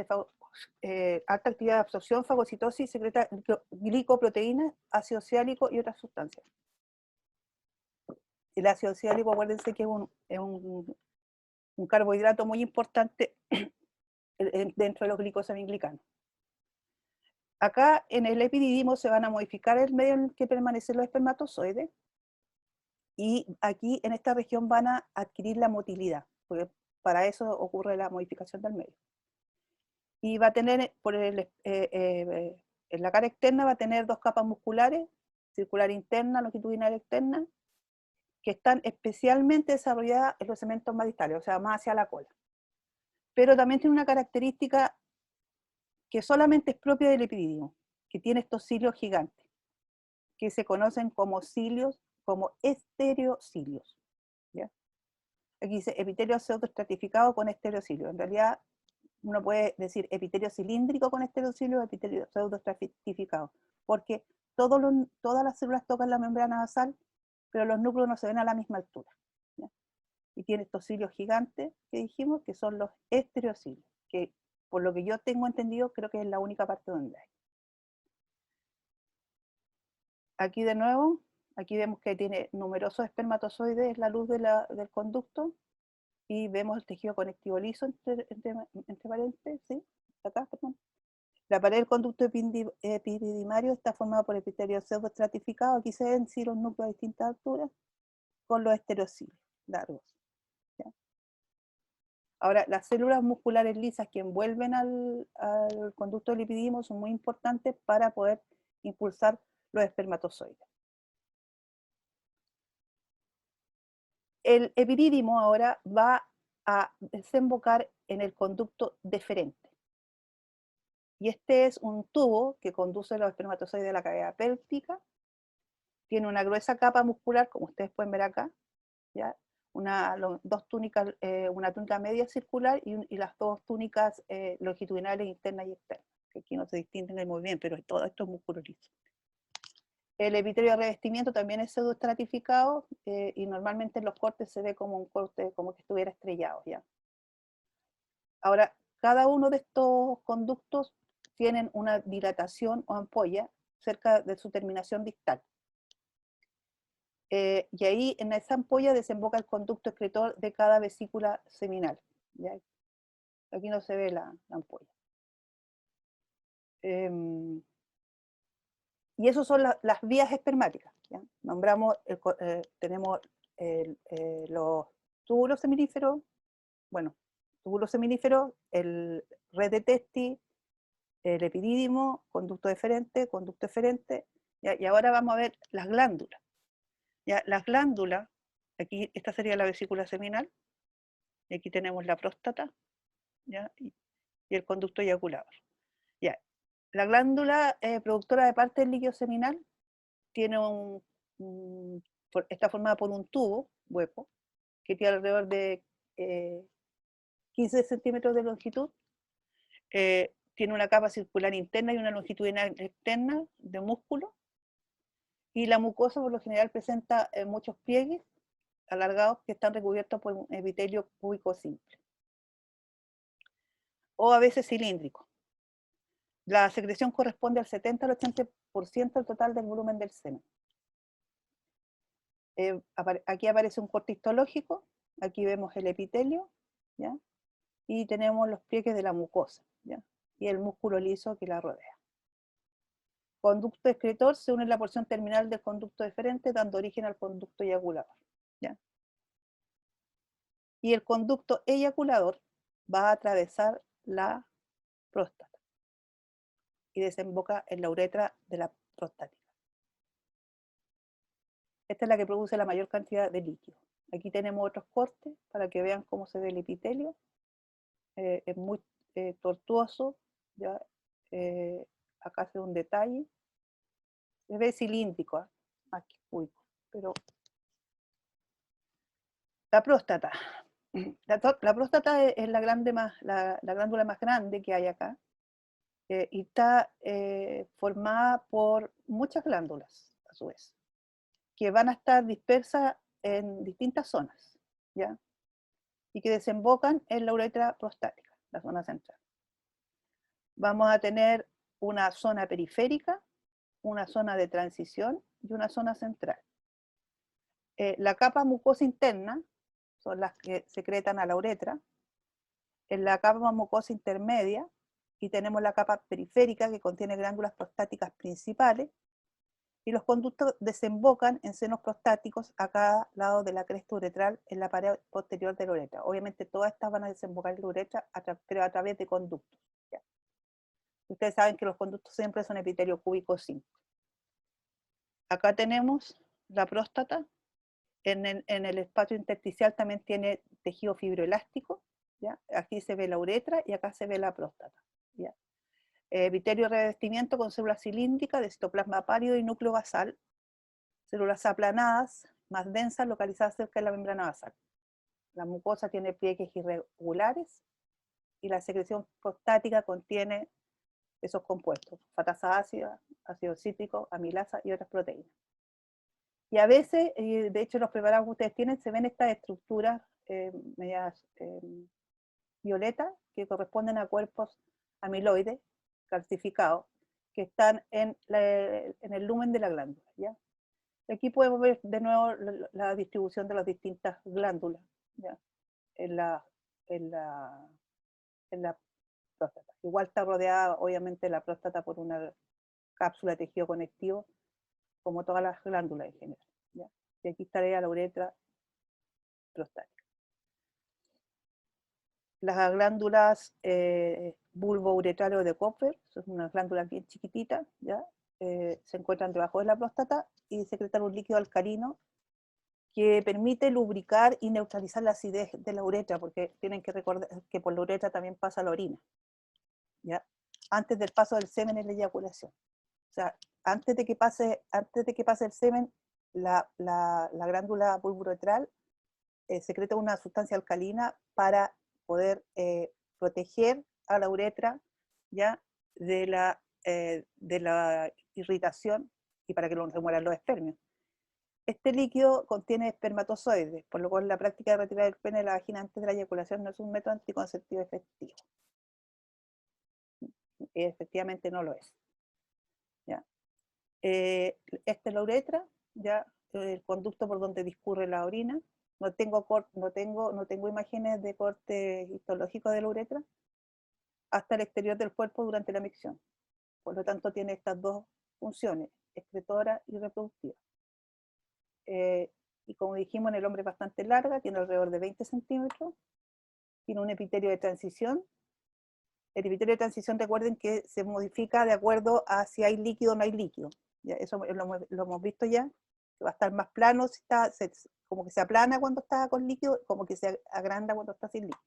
[SPEAKER 1] alta actividad de absorción, fagocitosis, secreta glicoproteínas, ácido ciálico y otras sustancias. El ácido ciálico, acuérdense que es un carbohidrato muy importante dentro de los glicosamiglicanos. Acá en el epididimo se van a modificar el medio en el que permanecen los espermatozoides, y aquí en esta región van a adquirir la motilidad, porque para eso ocurre la modificación del medio. Y va a tener, en la cara externa va a tener dos capas musculares, circular interna, longitudinal externa, que están especialmente desarrolladas en los segmentos más distales, o sea, más hacia la cola. Pero también tiene una característica que solamente es propia del epididimo, que tiene estos cilios gigantes, que se conocen como cilios, como estereocilios. ¿Ya? Aquí dice epitelio pseudoestratificado con estereocilio. En realidad, uno puede decir epitelio cilíndrico con estereocilio o epitelio pseudoestratificado, porque todas las células tocan la membrana basal, pero los núcleos no se ven a la misma altura. ¿Ya? Y tiene estos cilios gigantes que dijimos, que son los estereocilios, que por lo que yo tengo entendido, creo que es la única parte donde hay. Aquí de nuevo, aquí vemos que tiene numerosos espermatozoides la luz del conducto, y vemos el tejido conectivo liso entre paréntesis, ¿sí? Acá, perdón. La pared del conducto epididimario está formada por epitelio pseudoestratificado. Aquí se ven sí los núcleos a distintas alturas con los estereocilios largos. ¿Ya? Ahora, las células musculares lisas que envuelven al conducto del epididimo son muy importantes para poder impulsar los espermatozoides. El epidídimo ahora va a desembocar en el conducto deferente. Y este es un tubo que conduce los espermatozoides a la cavidad pélvica. Tiene una gruesa capa muscular, como ustedes pueden ver acá, ¿ya? Dos túnicas, una túnica media circular y las dos túnicas longitudinales internas y externas, que aquí no se distinguen muy bien, pero todo esto es músculo liso. El epitelio de revestimiento también es pseudoestratificado, y normalmente en los cortes se ve como un corte, como que estuviera estrellado, ¿ya? Ahora, cada uno de estos conductos tienen una dilatación o ampolla cerca de su terminación distal. Y ahí en esa ampolla desemboca el conducto excretor de cada vesícula seminal. ¿Ya? Aquí no se ve la ampolla. Y esas son las vías espermáticas. ¿Ya? Nombramos, tenemos los túbulos seminíferos, bueno, túbulos seminíferos, el red de Testi, el epidídimo, conducto eferente, ¿ya? Y ahora vamos a ver las glándulas. ¿Ya? Las glándulas, aquí esta sería la vesícula seminal, y aquí tenemos la próstata, ¿ya? Y el conducto eyaculador. ¿Ya? La glándula productora de parte del líquido seminal tiene está formada por un tubo hueco que tiene alrededor de 15 centímetros de longitud, tiene una capa circular interna y una longitudinal externa de músculo, y la mucosa por lo general presenta muchos pliegues alargados que están recubiertos por un epitelio cúbico simple, o a veces cilíndrico. La secreción corresponde al 70 al 80% del total del volumen del semen. Aquí aparece un corte histológico, aquí vemos el epitelio, ¿ya? Y tenemos los pliegues de la mucosa, ¿ya? Y el músculo liso que la rodea. Conducto excretor se une en la porción terminal del conducto deferente, dando origen al conducto eyaculador, ¿ya? Y el conducto eyaculador va a atravesar la próstata y desemboca en la uretra de la prostática. Esta es la que produce la mayor cantidad de líquido. Aquí tenemos otros cortes para que vean cómo se ve el epitelio. Es muy tortuoso, ¿ya? Acá hace un detalle. Se ve cilíndrico, ¿eh? aquí, uy, pero la próstata. La próstata es la glándula más grande que hay acá, y está formada por muchas glándulas, a su vez, que van a estar dispersas en distintas zonas, ¿ya? Y que desembocan en la uretra prostática, la zona central. Vamos a tener una zona periférica, una zona de transición y una zona central. La capa mucosa interna son las que secretan a la uretra. En la capa mucosa intermedia, y tenemos la capa periférica que contiene glándulas prostáticas principales, y los conductos desembocan en senos prostáticos a cada lado de la cresta uretral en la pared posterior de la uretra. Obviamente todas estas van a desembocar en la uretra, pero a través de conductos. ¿Ya? Ustedes saben que los conductos siempre son epitelio cúbico simple. Acá tenemos la próstata. En el espacio intersticial también tiene tejido fibroelástico, ¿ya? Aquí se ve la uretra y acá se ve la próstata, ¿ya? Epitelio revestimiento con células cilíndricas de citoplasma pálido y núcleo basal, células aplanadas, más densas, localizadas cerca de la membrana basal. La mucosa tiene pliegues irregulares y la secreción prostática contiene esos compuestos, fosfatasa ácida, ácido cítrico, amilasa y otras proteínas. Y a veces, de hecho, los preparados que ustedes tienen, se ven estas estructuras medias violetas que corresponden a cuerpos amiloides calcificados que están en el lumen de la glándula, ¿ya? Aquí podemos ver de nuevo la distribución de las distintas glándulas, ¿ya? En la, en la, en la próstata. Igual está rodeada, obviamente, la próstata por una cápsula de tejido conectivo, como todas las glándulas en general, ¿ya? Y aquí estaría la uretra prostática. Las glándulas bulbouretrales de Kopper, son unas glándulas bien chiquititas, ¿ya? Se encuentran debajo de la próstata y secretan un líquido alcalino que permite lubricar y neutralizar la acidez de la uretra, porque tienen que recordar que por la uretra también pasa la orina, ¿ya? Antes del paso del semen en la eyaculación. O sea, antes de que pase el semen, la glándula bulbouretral secreta una sustancia alcalina para poder proteger a la uretra, ¿ya? De la irritación y para que no se mueran los espermios. Este líquido contiene espermatozoides, por lo cual la práctica de retirar el pene de la vagina antes de la eyaculación no es un método anticonceptivo efectivo. Efectivamente no lo es, ¿ya? Esta es la uretra, ¿ya? El conducto por donde discurre la orina. No tengo imágenes de corte histológico de la uretra hasta el exterior del cuerpo durante la micción. Por lo tanto, tiene estas dos funciones, excretora y reproductiva. Y como dijimos, en el hombre es bastante larga, tiene alrededor de 20 centímetros, tiene un epitelio de transición. El epitelio de transición, recuerden que se modifica de acuerdo a si hay líquido o no hay líquido. ¿Ya? Eso lo hemos visto ya, que va a estar más plano, si está, como que se aplana cuando está con líquido, como que se agranda cuando está sin líquido.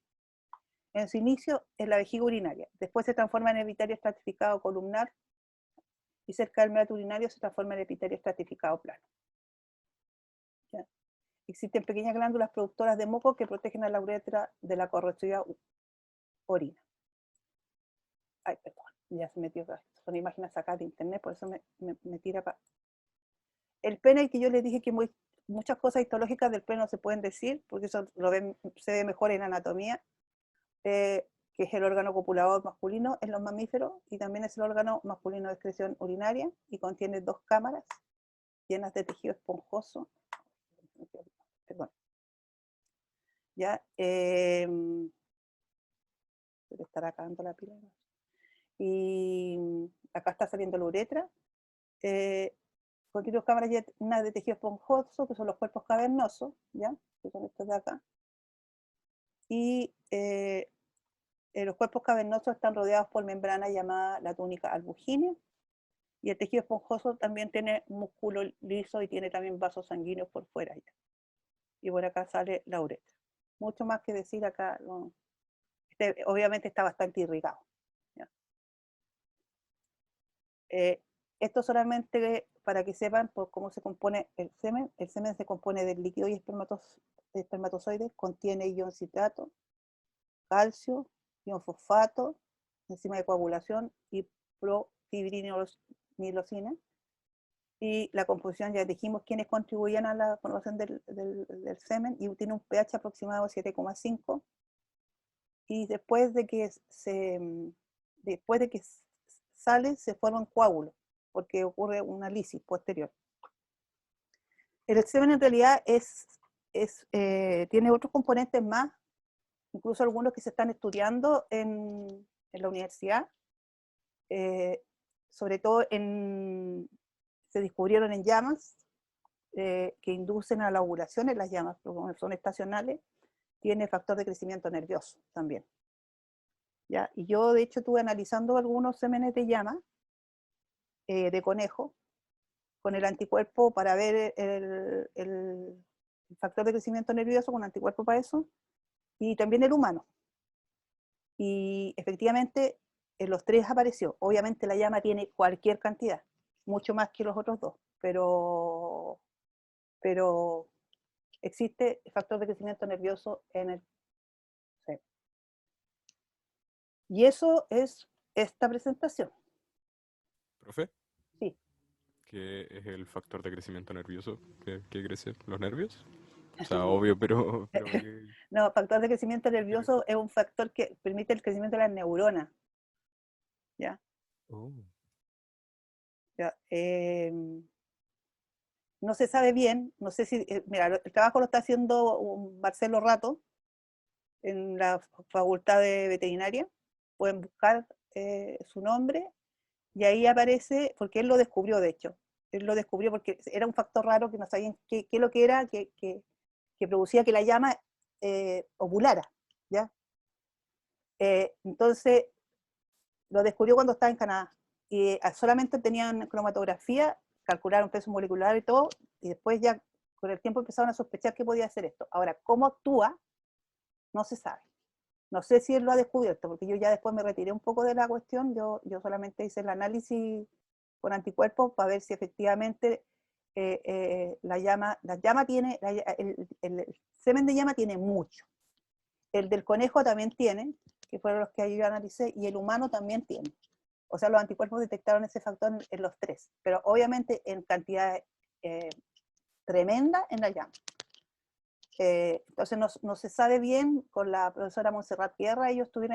[SPEAKER 1] En su inicio es la vejiga urinaria, después se transforma en epitelio estratificado columnar y cerca del meato urinario se transforma en epitelio estratificado plano. ¿Ya? Existen pequeñas glándulas productoras de moco que protegen a la uretra de la corrosiva orina. Ay, perdón, ya se metió, son imágenes sacadas de internet, por eso me tira para... El pene, que yo les dije que muchas cosas histológicas del pene no se pueden decir, porque eso se ve mejor en anatomía, que es el órgano copulador masculino en los mamíferos, y también es el órgano masculino de excreción urinaria, y contiene dos cámaras llenas de tejido esponjoso. Perdón. Ya, se le estará acabando la pila. Y acá está saliendo la uretra. Contiene dos cámaras llenas de tejido esponjoso, que son los cuerpos cavernosos, ¿ya? Que son estos de acá. Y los cuerpos cavernosos están rodeados por membrana llamada la túnica albugínea, y el tejido esponjoso también tiene músculo liso y tiene también vasos sanguíneos por fuera. Ya. Y por acá sale la uretra. Mucho más que decir acá, no. Obviamente está bastante irrigado. ¿Ya? esto solamente para que sepan por cómo se compone el semen. El semen se compone del líquido y espermatozoides, contiene ion citrato, calcio, ion fosfato, enzima de coagulación y profibrinilosina. Y la composición, ya dijimos quiénes contribuían a la formación del semen, y tiene un pH aproximado de 7,5. Y después de que sale, se forman coágulos, porque ocurre una lisis posterior. El semen en realidad tiene otros componentes más, incluso algunos que se están estudiando en la universidad, sobre todo se descubrieron en llamas, que inducen a la ovulación en las llamas, porque como son estacionales, tiene factor de crecimiento nervioso también. ¿Ya? Y yo de hecho estuve analizando algunos semenes de llama, de conejo, con el anticuerpo para ver el factor de crecimiento nervioso, con anticuerpo para eso, y también el humano. Y efectivamente en los tres apareció. Obviamente la llama tiene cualquier cantidad, mucho más que los otros dos, pero existe el factor de crecimiento nervioso en el semen. Y eso es esta presentación.
[SPEAKER 2] ¿Profe?
[SPEAKER 1] Sí.
[SPEAKER 2] ¿Qué es el factor de crecimiento nervioso? ¿Qué crece? ¿Los nervios? O sea, obvio, pero
[SPEAKER 1] No, factor de crecimiento nervioso es un factor que permite el crecimiento de las neuronas. ¿Ya?
[SPEAKER 2] Oh.
[SPEAKER 1] ¿Ya? No se sabe bien, no sé si, mira, el trabajo lo está haciendo Marcelo Rato en la Facultad de Veterinaria. Pueden buscar su nombre y ahí aparece, porque él lo descubrió, de hecho. Él lo descubrió porque era un factor raro que no sabían qué es lo que era, que producía que la llama ovulara, ¿ya? Entonces, lo descubrió cuando estaba en Canadá. Y solamente tenían cromatografía, calcularon peso molecular y todo, y después ya con el tiempo empezaron a sospechar que podía hacer esto. Ahora, ¿cómo actúa? No se sabe. No sé si él lo ha descubierto, porque yo ya después me retiré un poco de la cuestión, yo solamente hice el análisis con anticuerpos para ver si efectivamente la llama tiene, el semen de llama tiene mucho. El del conejo también tiene, que fueron los que yo analicé, y el humano también tiene. O sea, los anticuerpos detectaron ese factor en los tres, pero obviamente en cantidad tremenda en la llama. Entonces no se sabe bien. Con la profesora Montserrat Guerra, ella estuvo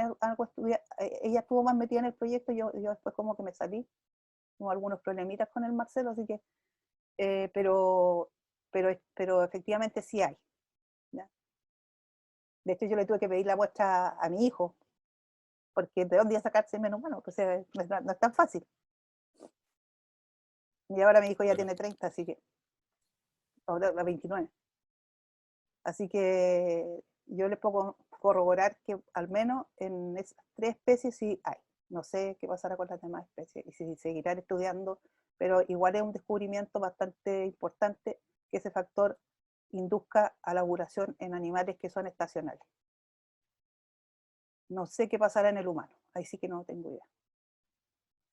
[SPEAKER 1] más metida en el proyecto, yo después como que me salí, tuve algunos problemitas con el Marcelo, así que, pero efectivamente sí hay, ¿ya? De hecho yo le tuve que pedir la muestra a mi hijo, porque de dónde iba a sacar semen humano, o sea, no es tan fácil. Y ahora mi hijo ya
[SPEAKER 2] Claro.
[SPEAKER 1] tiene 30, así que, o 29. Así que yo les puedo corroborar que al menos en esas tres especies sí hay. No sé qué pasará con las demás especies y si seguirán estudiando, pero igual es un descubrimiento bastante importante que ese factor induzca a la ovulación en animales que son estacionales. No sé qué pasará en el humano, ahí sí que no tengo idea.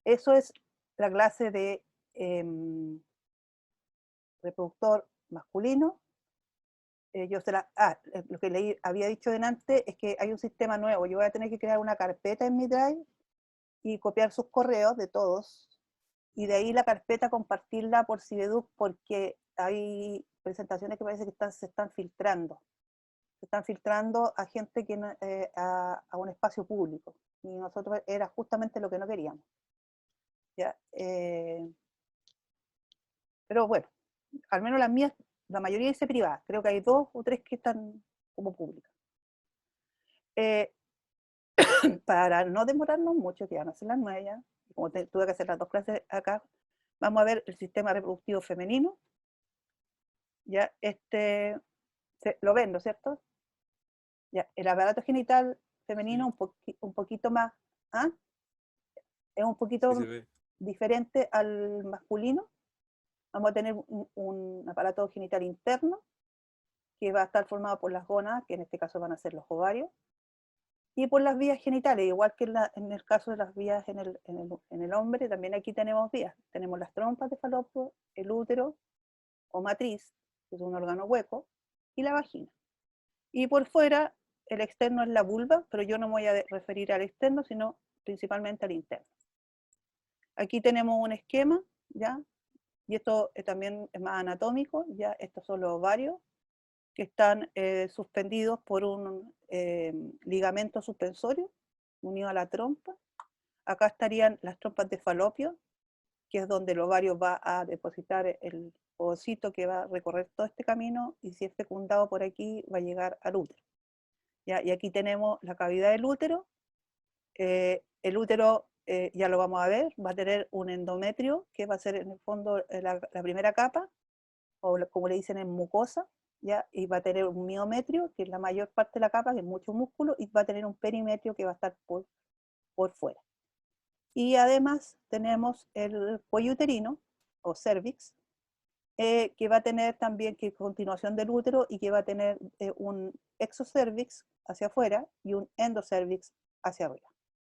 [SPEAKER 1] Eso es la clase de reproductor masculino. Lo que había dicho delante es que hay un sistema nuevo. Yo voy a tener que crear una carpeta en mi Drive y copiar sus correos de todos, y de ahí la carpeta compartirla por Cibeduc, porque hay presentaciones que parece que se están filtrando. Se están filtrando a gente a un espacio público, y nosotros era justamente lo que no queríamos. ¿Ya? Pero bueno, al menos las mías, la mayoría dice privadas, creo que hay 2 o 3 que están como públicas. Para no demorarnos mucho, que van a ser las 9 ya, como tuve que hacer las 2 clases acá, vamos a ver el sistema reproductivo femenino. Ya, lo ven, ¿no es cierto? Ya, el aparato genital femenino un poquito más, ¿ah? Es un
[SPEAKER 2] Sí,
[SPEAKER 1] poquito
[SPEAKER 2] se ve.
[SPEAKER 1] diferente al masculino. Vamos a tener un aparato genital interno que va a estar formado por las gónadas, que en este caso van a ser los ovarios. y por las vías genitales, igual que en el caso de las vías en el hombre, también aquí tenemos vías. Tenemos las trompas de falopio, el útero o matriz, que es un órgano hueco, y la vagina. Y por fuera, el externo es la vulva, pero yo no me voy a referir al externo, sino principalmente al interno. Aquí tenemos un esquema, ¿ya? Y esto también es más anatómico, ya estos son los ovarios, que están suspendidos por un ligamento suspensorio unido a la trompa. Acá estarían las trompas de falopio, que es donde el ovario va a depositar el ovocito que va a recorrer todo este camino, y si es fecundado por aquí va a llegar al útero. ¿Ya? Y aquí tenemos la cavidad del útero. El útero, ya lo vamos a ver, va a tener un endometrio, que va a ser en el fondo la primera capa, o como le dicen en mucosa, ¿ya? Y va a tener un miometrio, que es la mayor parte de la capa, que es mucho músculo, y va a tener un perimetrio que va a estar por fuera. Y además tenemos el cuello uterino, o cervix, que va a tener también que continuación del útero, y que va a tener un exocervix hacia afuera y un endocervix hacia arriba,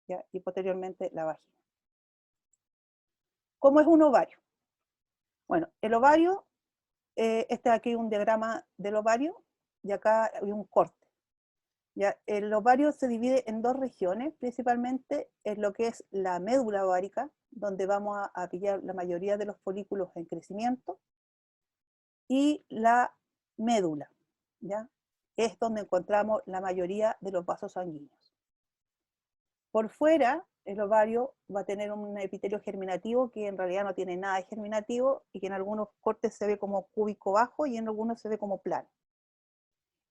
[SPEAKER 1] ¿ya? Y posteriormente la vagina. ¿Cómo es un ovario? Bueno, el ovario, este aquí es un diagrama del ovario, y acá hay un corte. ¿Ya? El ovario se divide en dos regiones, principalmente en lo que es la médula ovárica, donde vamos a pillar la mayoría de los folículos en crecimiento, y la médula, ¿ya? Es donde encontramos la mayoría de los vasos sanguíneos. Por fuera, el ovario va a tener un epitelio germinativo que en realidad no tiene nada de germinativo, y que en algunos cortes se ve como cúbico bajo y en algunos se ve como plano.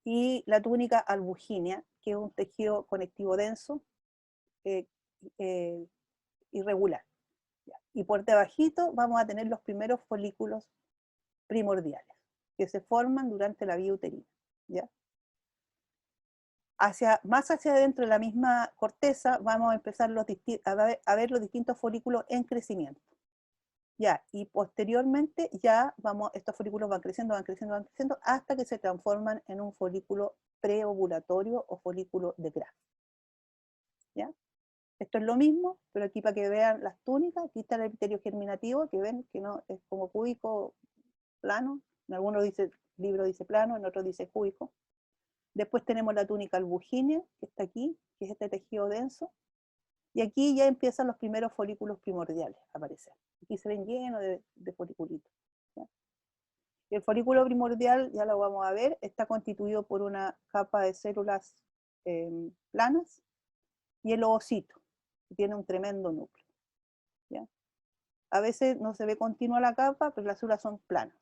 [SPEAKER 1] Y la túnica albugínea, que es un tejido conectivo denso, eh, eh, irregular. ¿Ya? Y por debajito vamos a tener los primeros folículos primordiales, que se forman durante la vía uterina. ¿Ya? Más hacia adentro de la misma corteza vamos a empezar a ver los distintos folículos en crecimiento. ¿Ya? Y posteriormente ya estos folículos van creciendo, hasta que se transforman en un folículo preovulatorio o folículo de Graf. ¿Ya? Esto es lo mismo, pero aquí para que vean las túnicas, aquí está el epitelio germinativo, que ven que no es como cúbico plano, en algunos libros dice plano, en otros dice cúbico. Después tenemos la túnica albugínea, que está aquí, que es este tejido denso, y aquí ya empiezan los primeros folículos primordiales a aparecer. Aquí se ven llenos de foliculitos. ¿Ya? Y el folículo primordial, ya lo vamos a ver, está constituido por una capa de células planas, y el ovocito, que tiene un tremendo núcleo. ¿Ya? A veces no se ve continua la capa, pero las células son planas.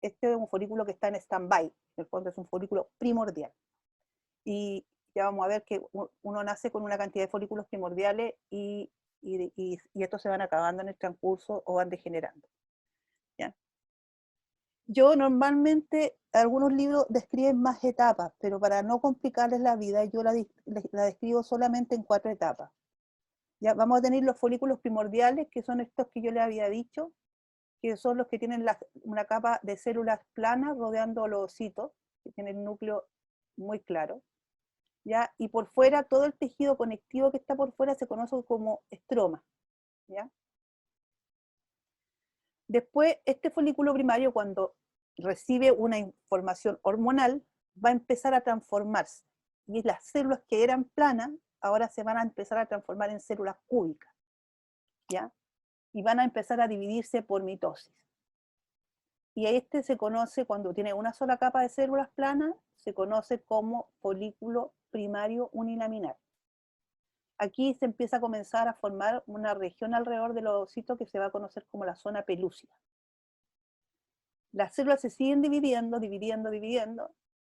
[SPEAKER 1] Este es un folículo que está en stand-by, en el fondo es un folículo primordial. Y ya vamos a ver que uno nace con una cantidad de folículos primordiales, y estos se van acabando en el transcurso o van degenerando. ¿Ya? Yo normalmente, algunos libros describen más etapas, pero para no complicarles la vida, yo la describo solamente en 4 etapas. Ya vamos a tener los folículos primordiales, que son estos que yo les había dicho, que son los que tienen una capa de células planas rodeando los ovocitos, que tienen el núcleo muy claro. ¿Ya? Y por fuera, todo el tejido conectivo que está por fuera se conoce como estroma. ¿Ya? Después, este folículo primario, cuando recibe una información hormonal, va a empezar a transformarse. Y las células que eran planas, ahora se van a empezar a transformar en células cúbicas. ¿Ya? Y van a empezar a dividirse por mitosis. Y este se conoce, cuando tiene una sola capa de células planas, se conoce como folículo primario unilaminar. Aquí se empieza a comenzar a formar una región alrededor del ovocito que se va a conocer como la zona pelúcida. Las células se siguen dividiendo,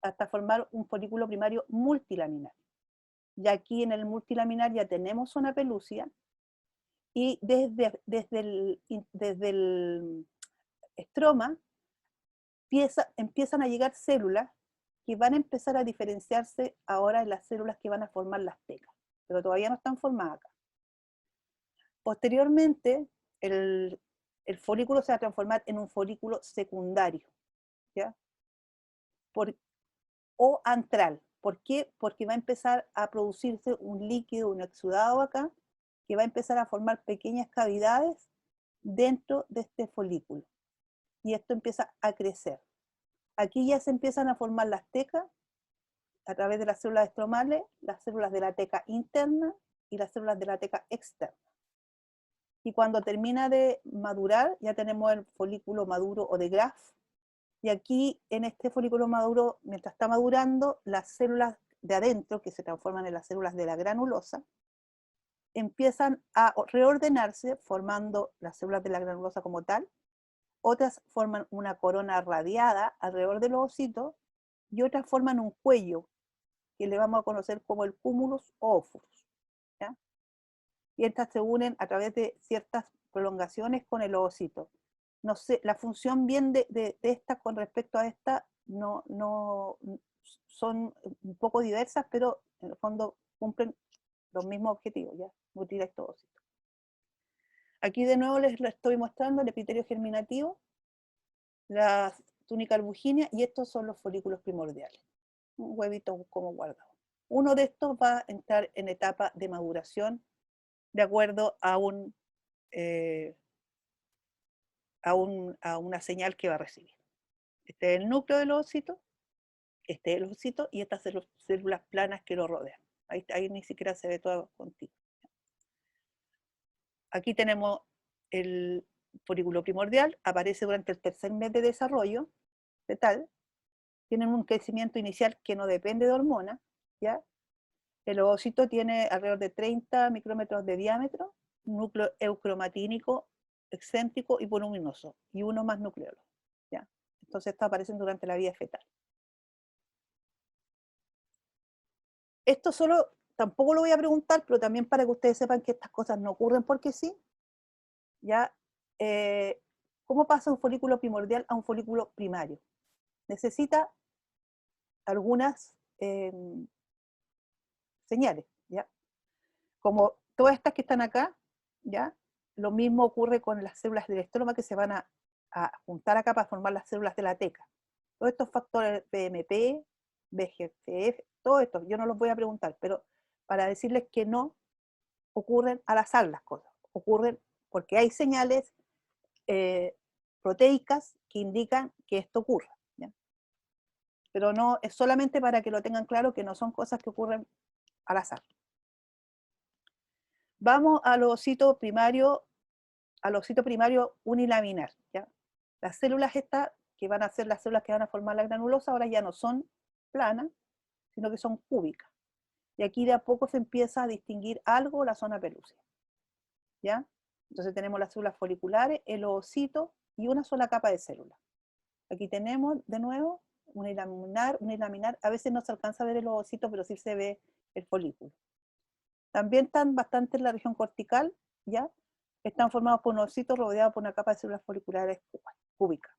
[SPEAKER 1] hasta formar un folículo primario multilaminar. Y aquí en el multilaminar ya tenemos zona pelúcida, y desde el estroma empiezan a llegar células que van a empezar a diferenciarse ahora en las células que van a formar las tecas, pero todavía no están formadas acá. Posteriormente, el folículo se va a transformar en un folículo secundario, ¿ya? O antral. ¿Por qué? Porque va a empezar a producirse un líquido, un exudado acá, que va a empezar a formar pequeñas cavidades dentro de este folículo. Y esto empieza a crecer. Aquí ya se empiezan a formar las tecas a través de las células estromales, las células de la teca interna y las células de la teca externa. Y cuando termina de madurar, ya tenemos el folículo maduro o de Graf. Y aquí, en este folículo maduro, mientras está madurando, las células de adentro, que se transforman en las células de la granulosa, empiezan a reordenarse, formando las células de la granulosa como tal. Otras forman una corona radiada alrededor de los ocitos, y otras forman un cuello, que le vamos a conocer como el cúmulus o ófurus. ¿Ya? Y estas se unen a través de ciertas prolongaciones con el ovocito. No sé, la función bien de esta con respecto a esta no son un poco diversas, pero en el fondo cumplen los mismos objetivos, ¿ya? Nutrir a estos ovocitos. Aquí de nuevo les estoy mostrando el epitelio germinativo, la túnica albuginea, y estos son los folículos primordiales. Un huevito como guardado. Uno de estos va a entrar en etapa de maduración de acuerdo a una señal que va a recibir. Este es el núcleo del ovocito, este es el ovocito, y estas son las células planas que lo rodean. Ahí ni siquiera se ve todo contigo. Aquí tenemos el folículo primordial, aparece durante el tercer mes de desarrollo fetal, tienen un crecimiento inicial que no depende de hormonas, ¿ya? El ovocito tiene alrededor de 30 micrómetros de diámetro, núcleo eucromatínico, excéntrico y voluminoso, y uno más nucleolo, ¿ya? Entonces estos aparecen durante la vida fetal. Esto solo, tampoco lo voy a preguntar, pero también para que ustedes sepan que estas cosas no ocurren porque sí, ¿ya? ¿Cómo pasa un folículo primordial a un folículo primario? Necesita algunas señales, ¿ya? Como todas estas que están acá, ¿ya? Lo mismo ocurre con las células del estroma que se van a juntar acá para formar las células de la teca. Todos estos factores BMP, VEGF, todo esto, yo no los voy a preguntar, pero para decirles que no ocurren al azar las cosas, ocurren porque hay señales proteicas que indican que esto ocurre, ¿ya? Pero no, es solamente para que lo tengan claro que no son cosas que ocurren al azar. Vamos al ovocito primario unilaminar, ¿ya? Las células estas, que van a ser las células que van a formar la granulosa, ahora ya no son planas, sino que son cúbicas. Y aquí de a poco se empieza a distinguir algo la zona pelúcida, ¿ya? Entonces tenemos las células foliculares, el ovocito y una sola capa de células. Aquí tenemos de nuevo unilaminar. A veces no se alcanza a ver el ovocito, pero sí se ve el folículo. También están bastante en la región cortical, ¿ya? Están formados por un ovocito rodeado por una capa de células foliculares cúbicas.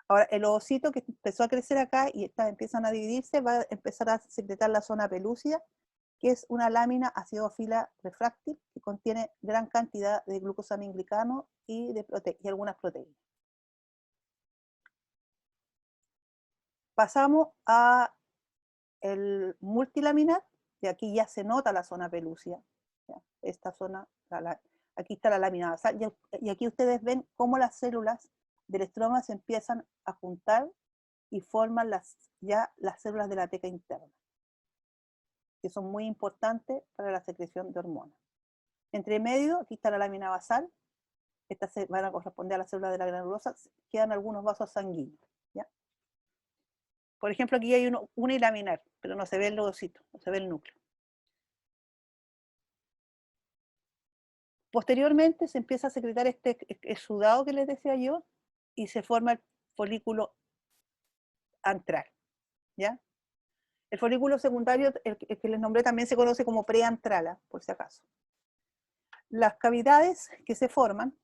[SPEAKER 1] Ahora, el ovocito que empezó a crecer acá y estas empiezan a dividirse, va a empezar a secretar la zona pelúcida, que es una lámina acidófila refráctil que contiene gran cantidad de glucosaminglicano y algunas proteínas. Pasamos a el multilaminar, y aquí ya se nota la zona pelúcida. ¿Ya? Esta zona, aquí está la lámina basal, y aquí ustedes ven cómo las células del estroma se empiezan a juntar y forman ya las células de la teca interna, que son muy importantes para la secreción de hormonas. Entre medio, aquí está la lámina basal, estas van a corresponder a las células de la granulosa, quedan algunos vasos sanguíneos. ¿Ya? Por ejemplo, aquí hay uno unilaminar, pero no se ve el ovocito, no se ve el núcleo. Posteriormente se empieza a secretar este exudado que les decía yo, y se forma el folículo antral, ¿ya? El folículo secundario, el que les nombré, también se conoce como preantrala, por si acaso. Las cavidades que se forman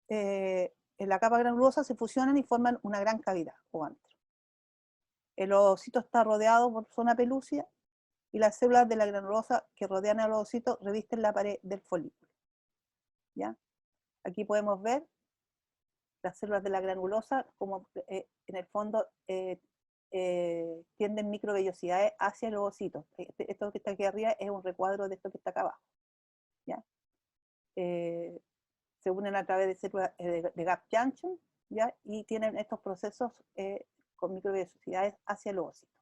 [SPEAKER 1] en la capa granulosa se fusionan y forman una gran cavidad o antro. El ovocito está rodeado por zona pelúcida y las células de la granulosa que rodean al ovocito revisten la pared del folículo, ¿ya? Aquí podemos ver las células de la granulosa como en el fondo tienden microvellosidades hacia los ositos. Esto que está aquí arriba es un recuadro de esto que está acá abajo. ¿Ya? Se unen a través de células de gap junction, ¿ya? Y tienen estos procesos con microvellosidades hacia los ositos.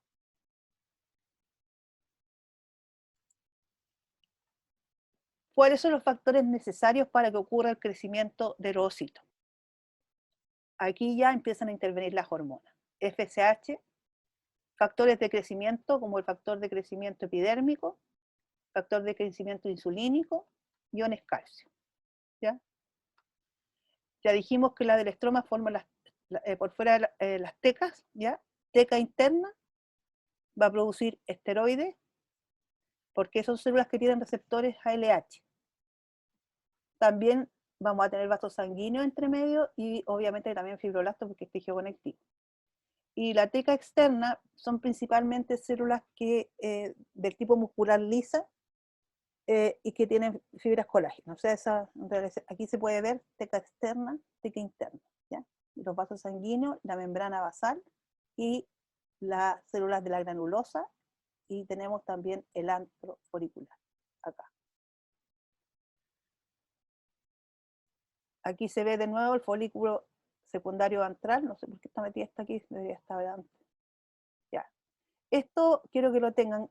[SPEAKER 1] ¿Cuáles son los factores necesarios para que ocurra el crecimiento de los ositos? Aquí ya empiezan a intervenir las hormonas. FSH, factores de crecimiento como el factor de crecimiento epidérmico, factor de crecimiento insulínico, iones calcio. ¿Ya? Ya dijimos que la del estroma forma por fuera las tecas, ¿ya? Teca interna va a producir esteroides porque son células que tienen receptores ALH. También vamos a tener vasos sanguíneos entre medio y obviamente también fibroblastos porque es tejido conectivo. Y la teca externa son principalmente células del tipo muscular lisa y que tienen fibras colágeno. O sea, aquí se puede ver teca externa, teca interna. ¿Ya? Los vasos sanguíneos, la membrana basal y las células de la granulosa, y tenemos también el antro folicular acá. Aquí se ve de nuevo el folículo secundario ventral, no sé por qué está metida esta aquí, debería estar antes. Ya. Esto quiero que lo tengan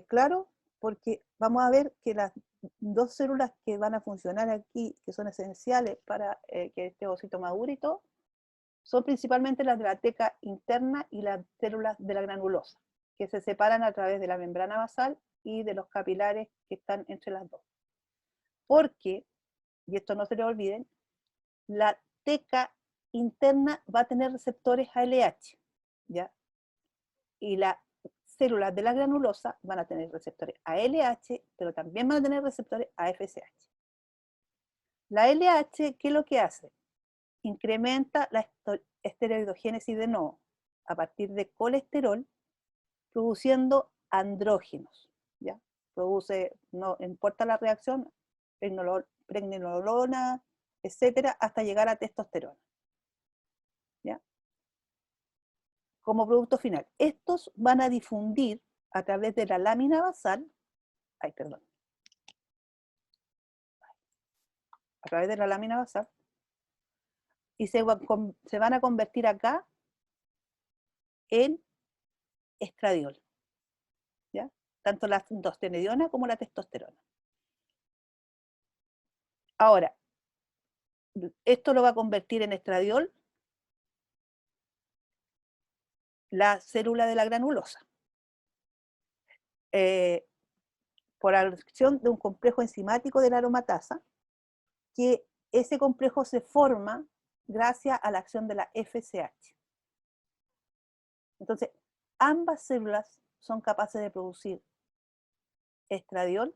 [SPEAKER 1] claro, porque vamos a ver que las dos células que van a funcionar aquí, que son esenciales para que este ovocito madure y todo, son principalmente las de la teca interna y las células de la granulosa, que se separan a través de la membrana basal y de los capilares que están entre las dos. Porque, y esto no se le olviden, la teca interna va a tener receptores ALH, ¿ya? Y las células de la granulosa van a tener receptores ALH, pero también van a tener receptores AFSH. La LH, ¿qué es lo que hace? Incrementa la esteroidogénesis de nodo a partir de colesterol, produciendo andrógenos. ¿Ya? Produce, no importa la reacción, pregnenolona, etcétera, hasta llegar a testosterona. ¿Ya? Como producto final. Estos van a difundir a través de la lámina basal, a través de la lámina basal, y se van a convertir acá en estradiol. ¿Ya? Tanto la androstenediona como la testosterona. Ahora, esto lo va a convertir en estradiol la célula de la granulosa. Por acción de un complejo enzimático de la aromatasa, que ese complejo se forma gracias a la acción de la FSH. Entonces, ambas células son capaces de producir estradiol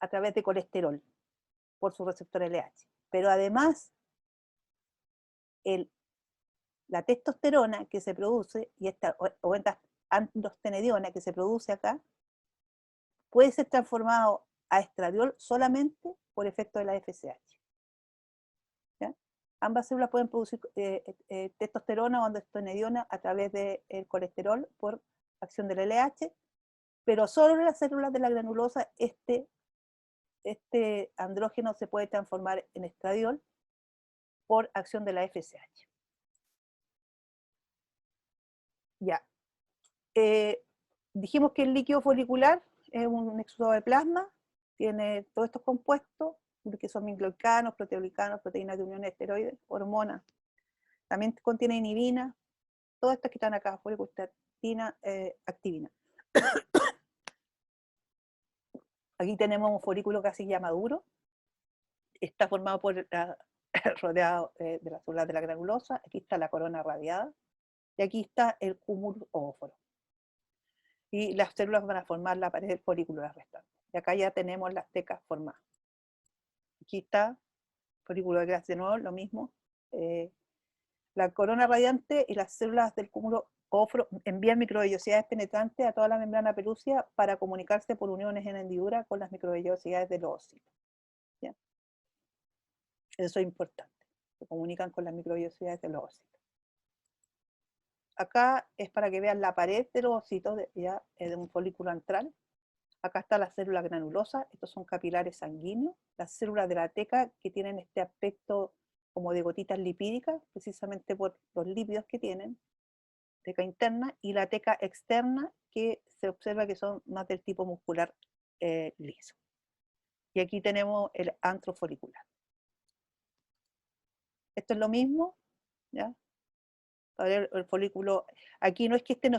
[SPEAKER 1] a través de colesterol por su receptor LH. Pero además, la testosterona que se produce, y esta androstenediona que se produce acá, puede ser transformado a estradiol solamente por efecto de la FSH. ¿Ya? Ambas células pueden producir testosterona o androstenediona a través del colesterol por acción del LH, pero solo en las células de la granulosa este andrógeno se puede transformar en estradiol por acción de la FSH. Ya. Dijimos que el líquido folicular es un exudado de plasma, tiene todos estos compuestos, que son microglicanos, proteoglicanos, proteínas de unión esteroides, hormonas. También contiene inhibina, todas estas que están acá, folicostatina, activina. Aquí tenemos un folículo casi ya maduro, está formado rodeado de las células de la granulosa, aquí está la corona radiada, y aquí está el cúmulo ovóforo. Y las células van a formar la pared del folículo restante. Y acá ya tenemos las tecas formadas. Aquí está, folículo de Grass de nuevo, lo mismo. La corona radiante y las células del cúmulo ovóforo envían microvellosidades penetrantes a toda la membrana pelúcida para comunicarse por uniones en hendidura con las microvellosidades del ósito. ¿Ya? Eso es importante. Se comunican con las microvellosidades del ósito. acá es para que vean la pared de los ocitos de un folículo antral. Acá está la célula granulosa, estos son capilares sanguíneos, las células de la teca que tienen este aspecto como de gotitas lipídicas, precisamente por los lípidos que tienen, teca interna, y la teca externa, que se observa que son más del tipo muscular liso. Y aquí tenemos el antro folicular. Esto es lo mismo, ¿ya? A ver, el folículo, aquí no es que este no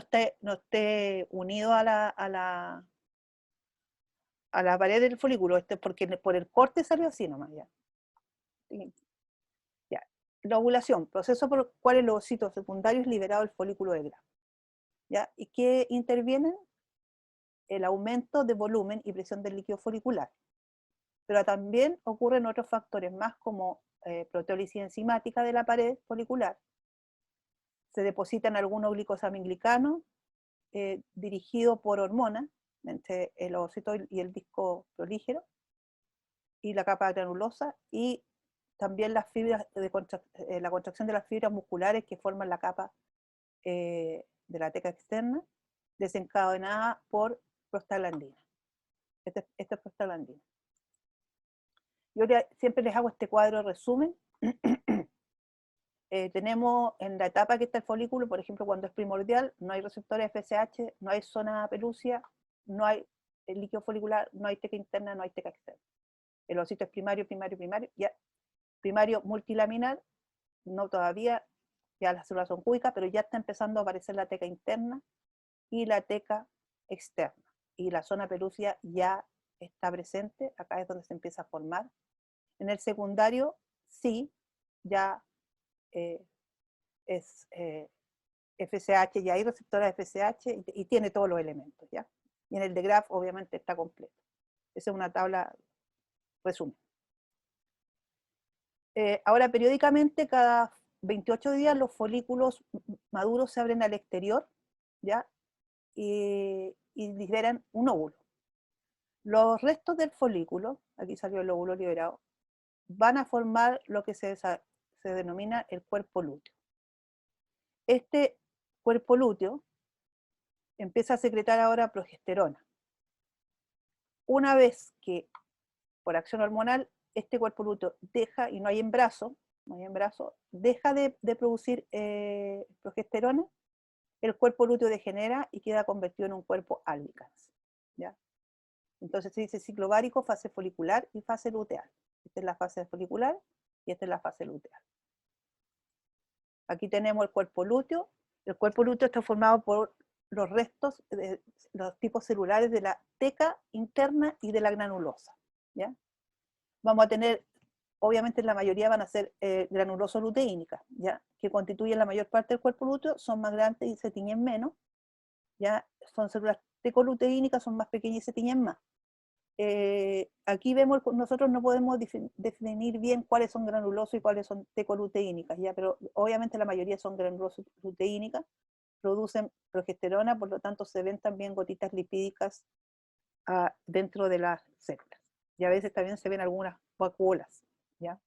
[SPEAKER 1] esté unido a la pared del folículo, este es porque por el corte salió así nomás, ya. Ya. La ovulación, proceso por el cual el ovocito secundario es liberado del folículo de Gram. ¿Ya? ¿Y qué intervienen? El aumento de volumen y presión del líquido folicular. Pero también ocurren otros factores más como proteólisis enzimática de la pared folicular. Se depositan algunos glicosaminglicano dirigido por hormonas entre el ovocito y el disco prolígero y la capa granulosa, y también las fibras la contracción de las fibras musculares que forman la capa de la teca externa, desencadenada por prostaglandina. Esto es prostaglandina. Yo siempre les hago este cuadro de resumen. Tenemos en la etapa que está el folículo, por ejemplo, cuando es primordial, no hay receptores FSH, no hay zona pelúcida, no hay el líquido folicular, no hay teca interna, no hay teca externa. El ovocito es primario, ya primario multilaminar, no todavía, ya las células son cúbicas, pero ya está empezando a aparecer la teca interna y la teca externa. Y la zona pelúcida ya está presente, acá es donde se empieza a formar. En el secundario, sí, ya es FSH, ya hay receptores de FSH y tiene todos los elementos, ¿ya? Y en el de Graf, obviamente, está completo. Esa es una tabla resumen. Ahora, periódicamente, cada 28 días, los folículos maduros se abren al exterior, ¿ya? Y liberan un óvulo. Los restos del folículo, aquí salió el óvulo liberado, van a formar lo que se denomina el cuerpo lúteo. Este cuerpo lúteo empieza a secretar ahora progesterona. Una vez que, por acción hormonal, este cuerpo lúteo deja, y no hay embarazo, deja de producir progesterona, el cuerpo lúteo degenera y queda convertido en un cuerpo albicans, ¿ya? Entonces se dice ciclo ovárico, fase folicular y fase luteal. Esta es la fase folicular y esta es la fase luteal. Aquí tenemos el cuerpo lúteo. El cuerpo lúteo está formado por los restos, los tipos celulares de la teca interna y de la granulosa, ¿ya? Vamos a tener, obviamente la mayoría van a ser granuloso-luteínicas, ¿ya? Que constituyen la mayor parte del cuerpo lúteo, son más grandes y se tiñen menos, ¿ya? Son células tecoluteínicas, son más pequeñas y se tiñen más. Aquí vemos, nosotros no podemos definir bien cuáles son granulosos y cuáles son tecoluteínicas, ¿ya? Pero obviamente la mayoría son granuloso-luteínicas, producen progesterona, por lo tanto se ven también gotitas lipídicas dentro de las células. Y a veces también se ven algunas vacuolas, ¿ya?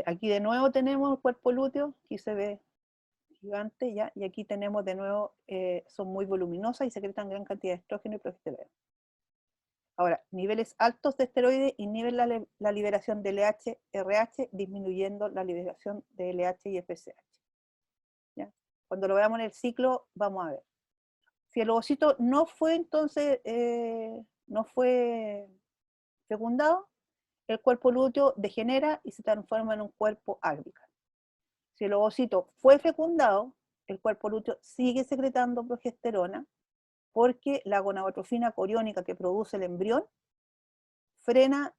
[SPEAKER 1] Aquí de nuevo tenemos el cuerpo lúteo, aquí se ve gigante, ¿ya? Y aquí tenemos de nuevo, son muy voluminosas y secretan gran cantidad de estrógeno y progesterona. Ahora, niveles altos de esteroides inhiben la liberación de LH, RH, disminuyendo la liberación de LH y FSH. ¿Ya? Cuando lo veamos en el ciclo, vamos a ver. Si el ovocito no fue entonces, no fue fecundado, el cuerpo lúteo degenera y se transforma en un cuerpo albicans. Si el ovocito fue fecundado, el cuerpo lúteo sigue secretando progesterona porque la gonadotrofina coriónica que produce el embrión frena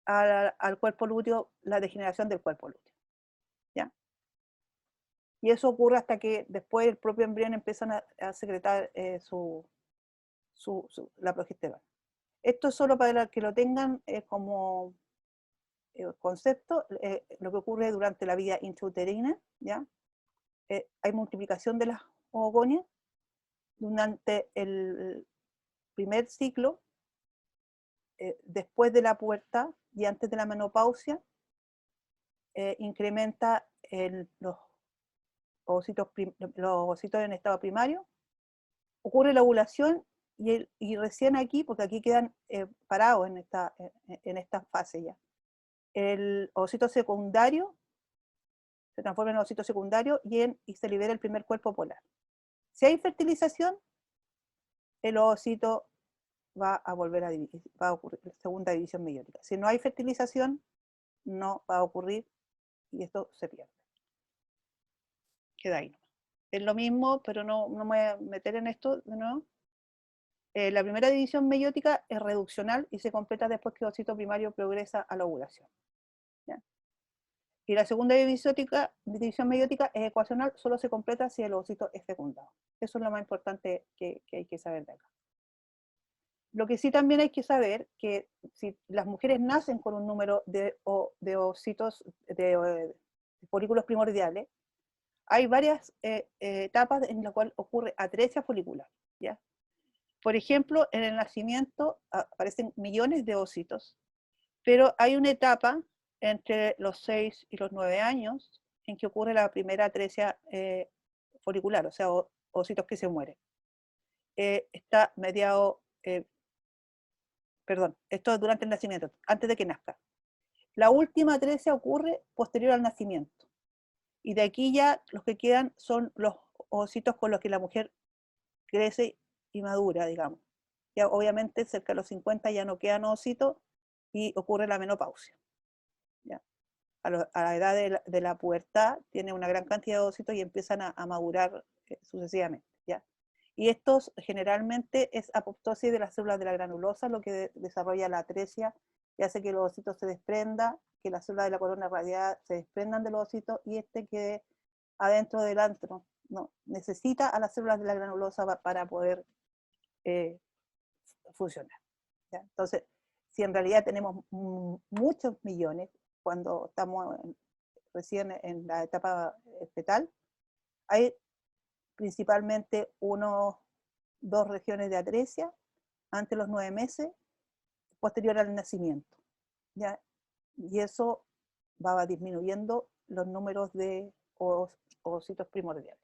[SPEAKER 1] al cuerpo lúteo, la degeneración del cuerpo lúteo, ¿ya? Y eso ocurre hasta que después el propio embrión empieza a secretar la progesterona. Esto es solo para que lo tengan como concepto, lo que ocurre durante la vida intrauterina, ¿ya? Hay multiplicación de las ovogonias durante el primer ciclo, después de la pubertad y antes de la menopausia, incrementa los los ovocitos en estado primario, ocurre la ovulación y recién aquí, porque aquí quedan parados en esta fase ya. El ovocito secundario se transforma en ovocito secundario y se libera el primer cuerpo polar. Si hay fertilización, el ovocito va a volver a dividir, va a ocurrir la segunda división meiótica. Si no hay fertilización, no va a ocurrir y esto se pierde. Queda ahí nomás. Es lo mismo, pero no me voy a meter en esto de nuevo. La primera división meiótica es reduccional y se completa después que el ovocito primario progresa a la ovulación. ¿Ya? Y la segunda división meiótica es ecuacional, solo se completa si el ovocito es fecundado. Eso es lo más importante que hay que saber de acá. Lo que sí también hay que saber que si las mujeres nacen con un número de ovocitos, de folículos primordiales, hay varias etapas en las cuales ocurre atresia folicular. ¿Ya? Por ejemplo, en el nacimiento aparecen millones de ovocitos, pero hay una etapa entre los 6 y los 9 años en que ocurre la primera atresia folicular, o sea, ovocitos que se mueren. Está mediado, perdón, esto es durante el nacimiento, antes de que nazca. La última atresia ocurre posterior al nacimiento. Y de aquí ya los que quedan son los ovocitos con los que la mujer crece y madura, digamos. Ya obviamente cerca de los 50 ya no quedan ovocitos y ocurre la menopausia. ¿Ya? A la edad de la pubertad tiene una gran cantidad de ovocitos y empiezan a madurar sucesivamente. ¿Ya? Y estos generalmente es apoptosis de las células de la granulosa lo que desarrolla la atresia y hace que el ovocito se desprenda, que las células de la corona radiada se desprendan del ovocito y este quede adentro del antro. No, necesita a las células de la granulosa para poder funcionar. ¿Ya? Entonces, si en realidad tenemos muchos millones, cuando estamos recién en la etapa fetal, hay principalmente dos regiones de atresia antes de los 9 meses, posterior al nacimiento. ¿Ya? Y eso va disminuyendo los números de ovocitos primordiales.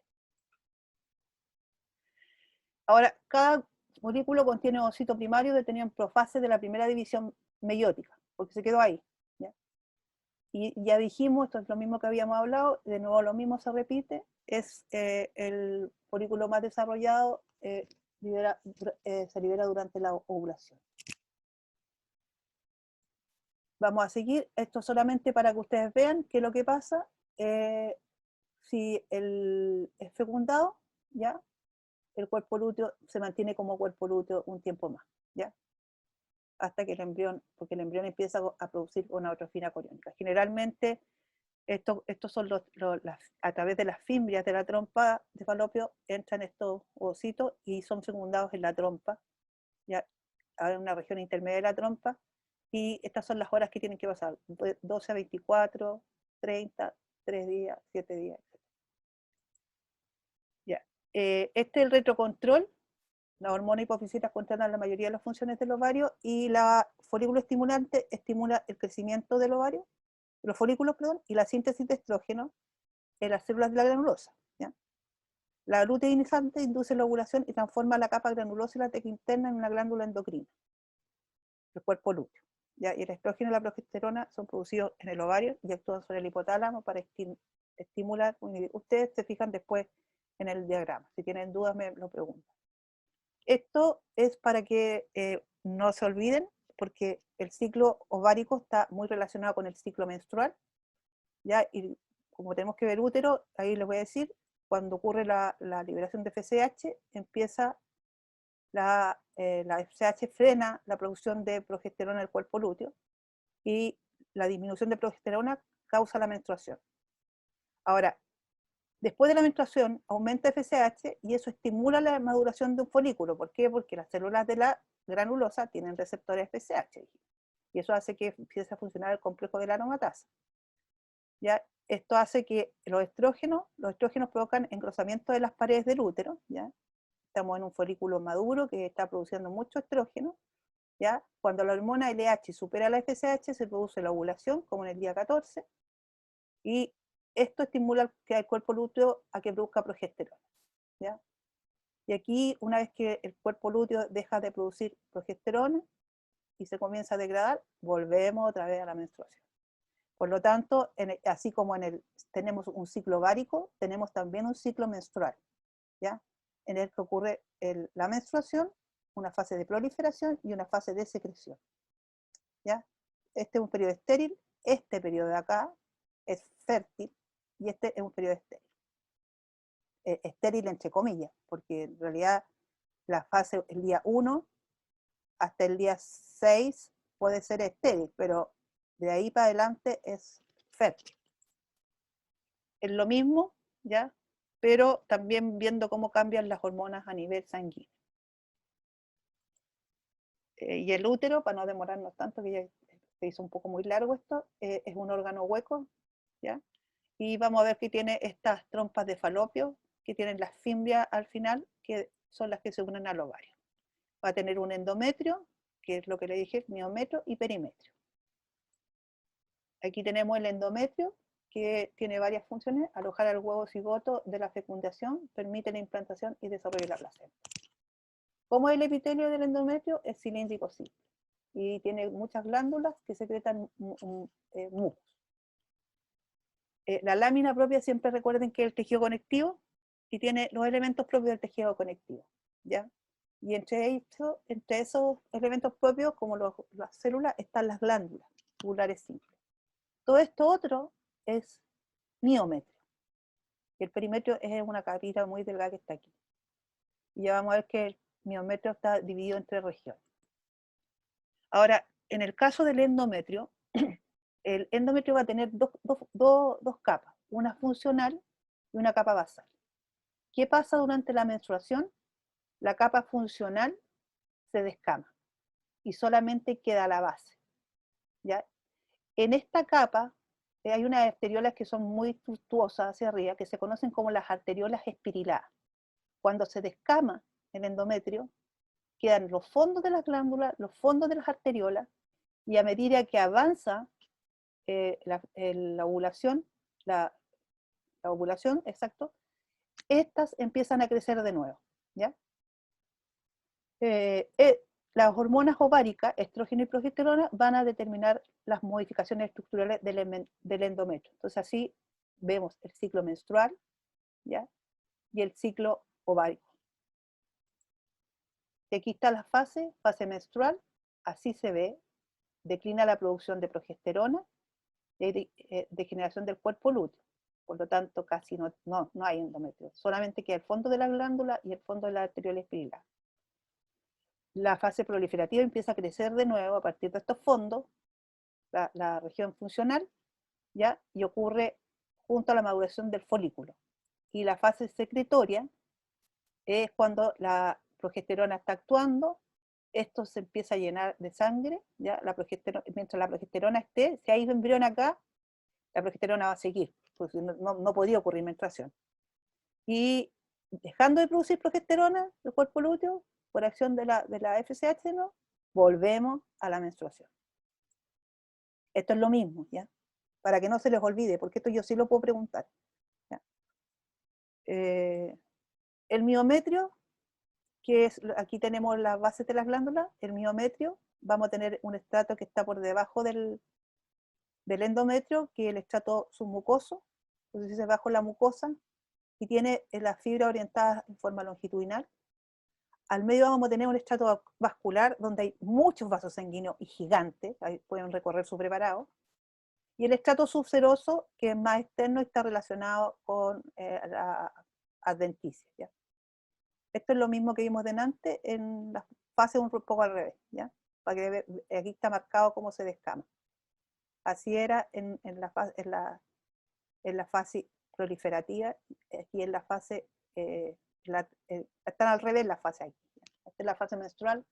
[SPEAKER 1] Ahora, cada folículo contiene ovocito primario detenido en profase de la primera división meiótica, porque se quedó ahí. ¿Ya? Y ya dijimos, esto es lo mismo que habíamos hablado, de nuevo lo mismo se repite, es el folículo más desarrollado, se libera durante la ovulación. Vamos a seguir, esto solamente para que ustedes vean qué es lo que pasa si es fecundado, ¿ya? El cuerpo lúteo se mantiene como cuerpo lúteo un tiempo más, ¿ya? Hasta que el embrión, porque el embrión empieza a producir una eutrofina coriónica. Generalmente, estos son a través de las fimbrias de la trompa de falopio, entran estos ovocitos y son fecundados en la trompa, ya hay una región intermedia de la trompa, y estas son las horas que tienen que pasar, 12 a 24, 30, 3 días, 7 días, etc. Ya. Este es el retrocontrol. La hormona hipofisita controla la mayoría de las funciones del ovario y la folículo estimulante estimula el crecimiento del ovario, los folículos, perdón, y la síntesis de estrógeno en las células de la granulosa. ¿Ya? La luteinizante induce la ovulación y transforma la capa granulosa y la teca interna en una glándula endocrina, el cuerpo lúteo. ¿Ya? Y el estrógeno y la progesterona son producidos en el ovario y actúan sobre el hipotálamo para estimular. Ustedes se fijan después en el diagrama. Si tienen dudas me lo preguntan. Esto es para que no se olviden, porque el ciclo ovárico está muy relacionado con el ciclo menstrual, ¿ya? Y como tenemos que ver útero, ahí les voy a decir, cuando ocurre la liberación de FSH, empieza la FSH frena la producción de progesterona en el cuerpo lúteo, y la disminución de progesterona causa la menstruación. Ahora, después de la menstruación aumenta FSH y eso estimula la maduración de un folículo. ¿Por qué? Porque las células de la granulosa tienen receptores FSH y eso hace que empiece a funcionar el complejo de la aromatasa. ¿Ya? Esto hace que los estrógenos provocan engrosamiento de las paredes del útero. ¿Ya? Estamos en un folículo maduro que está produciendo mucho estrógeno. ¿Ya? Cuando la hormona LH supera la FSH se produce la ovulación, como en el día 14, y esto estimula que el cuerpo lúteo a que produzca progesterona, ¿ya? Y aquí, una vez que el cuerpo lúteo deja de producir progesterona y se comienza a degradar, volvemos otra vez a la menstruación. Por lo tanto, así como tenemos un ciclo ovárico, tenemos también un ciclo menstrual, ¿ya? En el que ocurre la menstruación, una fase de proliferación y una fase de secreción, ¿ya? Este es un periodo estéril, este periodo de acá es fértil y este es un periodo estéril. Estéril entre comillas, porque en realidad la fase, el día 1 hasta el día 6 puede ser estéril, pero de ahí para adelante es fértil. Es lo mismo, ¿ya? Pero también viendo cómo cambian las hormonas a nivel sanguíneo. Y el útero, para no demorarnos tanto, que ya se hizo un poco muy largo esto, es un órgano hueco, ¿ya? Y vamos a ver que tiene estas trompas de falopio, que tienen las fimbrias al final, que son las que se unen al ovario. Va a tener un endometrio, que es lo que le dije, miometrio y perimetrio. Aquí tenemos el endometrio, que tiene varias funciones: alojar al huevo cigoto de la fecundación, permite la implantación y desarrollo de la placenta. Como el epitelio del endometrio es cilíndrico simple y tiene muchas glándulas que secretan mucos. La lámina propia, siempre recuerden que es el tejido conectivo y tiene los elementos propios del tejido conectivo, ¿ya? Y entre esos elementos propios, como las células, están las glándulas tubulares simples. Todo esto otro es miometrio. Y el perimetrio es una capita muy delgada que está aquí. Y ya vamos a ver que el miometrio está dividido en 3 regiones. Ahora, en el caso del endometrio, el endometrio va a tener dos capas, una funcional y una capa basal. ¿Qué pasa durante la menstruación? La capa funcional se descama y solamente queda la base, ¿ya? En esta capa hay unas arteriolas que son muy tortuosas hacia arriba, que se conocen como las arteriolas espiriladas. Cuando se descama el endometrio, quedan los fondos de las glándulas, los fondos de las arteriolas, y a medida que avanza la ovulación, la ovulación, exacto, estas empiezan a crecer de nuevo, ¿ya? Las hormonas ováricas, estrógeno y progesterona, van a determinar las modificaciones estructurales del endometrio. Entonces así vemos el ciclo menstrual, ¿ya? Y el ciclo ovárico. Y aquí está la fase menstrual, así se ve, declina la producción de progesterona y hay degeneración del cuerpo lúteo. Por lo tanto, casi no hay endometrio, solamente queda el fondo de la glándula y el fondo de la arteriola espirilar. La fase proliferativa empieza a crecer de nuevo a partir de estos fondos, la región funcional, ¿ya? Y ocurre junto a la maduración del folículo. Y la fase secretoria es cuando la progesterona está actuando, esto se empieza a llenar de sangre, ¿ya? Mientras la progesterona esté, si hay embrión acá, la progesterona va a seguir, pues no podría ocurrir menstruación. Y dejando de producir progesterona, el cuerpo lúteo, por acción de la FSH, ¿no? Volvemos a la menstruación. Esto es lo mismo, ¿ya? Para que no se les olvide, porque esto yo sí lo puedo preguntar, ¿ya? El miometrio, que es, aquí tenemos las bases de las glándulas, el miometrio, vamos a tener un estrato que está por debajo del endometrio, que es el estrato submucoso, entonces debajo la mucosa, y tiene las fibras orientadas en forma longitudinal. Al medio vamos a tener un estrato vascular donde hay muchos vasos sanguíneos y gigantes, ahí pueden recorrer su preparado. Y el estrato subseroso, que es más externo y está relacionado con la adventicia, ¿ya? Esto es lo mismo que vimos delante en la fase un poco al revés, ¿ya? Para que aquí está marcado cómo se descama. Así era en la fase proliferativa, aquí en la fase, están al revés las fases aquí. Esta es la fase menstrual,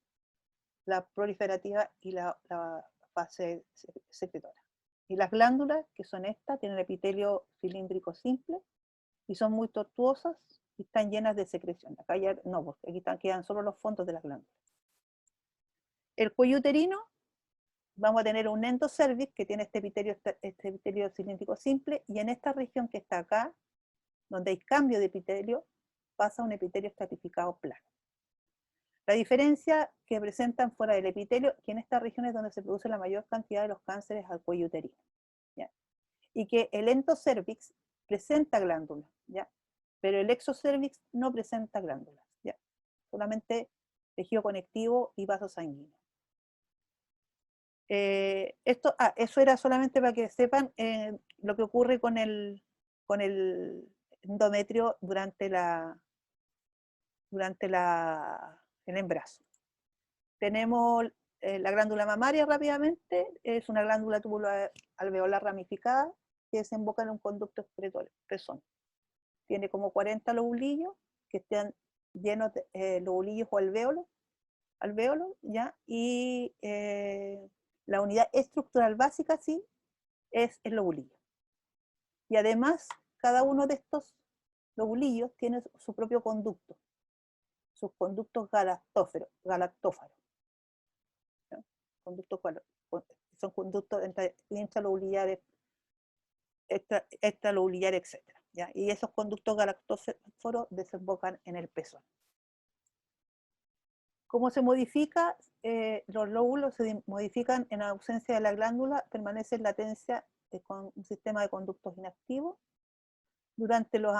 [SPEAKER 1] la proliferativa y la fase secretora. Y las glándulas, que son estas, tienen el epitelio cilíndrico simple y son muy tortuosas y están llenas de secreción. Acá ya no, porque aquí quedan solo los fondos de las glándulas. El cuello uterino vamos a tener un endocervix que tiene este epitelio cilíndrico simple, y en esta región que está acá, donde hay cambio de epitelio, pasa un epitelio estratificado plano. La diferencia que presentan fuera del epitelio, que en esta región es donde se produce la mayor cantidad de los cánceres al cuello uterino, ¿ya? Y que el endocervix presenta glándulas, ¿ya? Pero el exocervix no presenta glándulas, ¿ya? Solamente tejido conectivo y vasos sanguíneos. Eso era solamente para que sepan lo que ocurre con el endometrio durante el embarazo. Tenemos la glándula mamaria rápidamente, es una glándula tubular alveolar ramificada que desemboca en un conducto excretor pezón. Tiene como 40 lobulillos que están llenos de lobulillos o alvéolos, ¿ya? Y la unidad estructural básica, sí, es el lobulillo. Y además, cada uno de estos lobulillos tiene su propio conducto, sus conductos galactófaros. ¿Ya? Son conductos intralobulillares, extralobulillares, etc. ¿Ya? Y esos conductos galactófaros desembocan en el pezón. ¿Cómo se modifica? Los lóbulos se modifican en ausencia de la glándula, permanece en latencia con un sistema de conductos inactivos. Durante los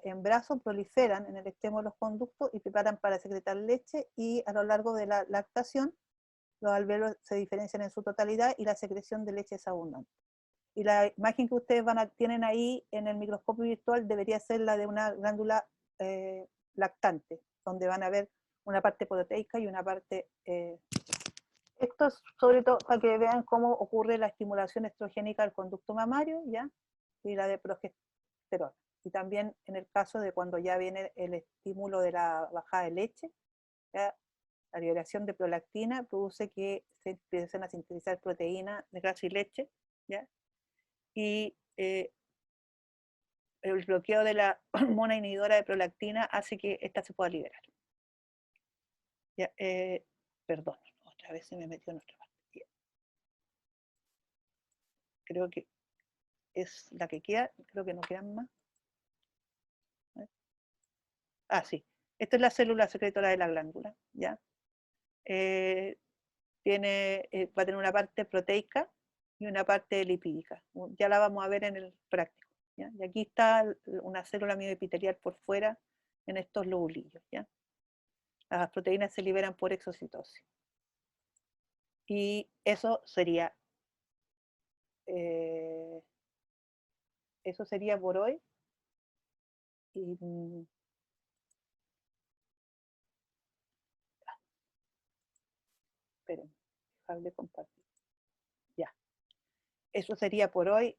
[SPEAKER 1] embarazos proliferan en el extremo de los conductos y preparan para secretar leche, y a lo largo de la lactación los alvéolos se diferencian en su totalidad y la secreción de leche es abundante. Y la imagen que ustedes tienen ahí en el microscopio virtual debería ser la de una glándula lactante, donde van a ver una parte proteica y una parte... Esto es sobre todo para que vean cómo ocurre la estimulación estrogénica del conducto mamario, ¿ya? Y la de progesterona. Y también en el caso de cuando ya viene el estímulo de la bajada de leche, ¿ya? La liberación de prolactina produce que se empiecen a sintetizar proteínas de grasa y leche, ¿ya? Y el bloqueo de la hormona inhibidora de prolactina hace que ésta se pueda liberar. Ya, perdón, otra vez se me metió en otra parte. Ya. Creo que es la que queda, creo que no quedan más. Sí, esta es la célula secretora de la glándula, ¿ya? Va a tener una parte proteica y una parte lipídica. Ya la vamos a ver en el práctico, ¿ya? Y aquí está una célula mioepitelial por fuera en estos lobulillos, ¿ya? Las proteínas se liberan por exocitosis. Y eso sería por hoy. Y, esperen, dejar de compartir. Ya. Eso sería por hoy.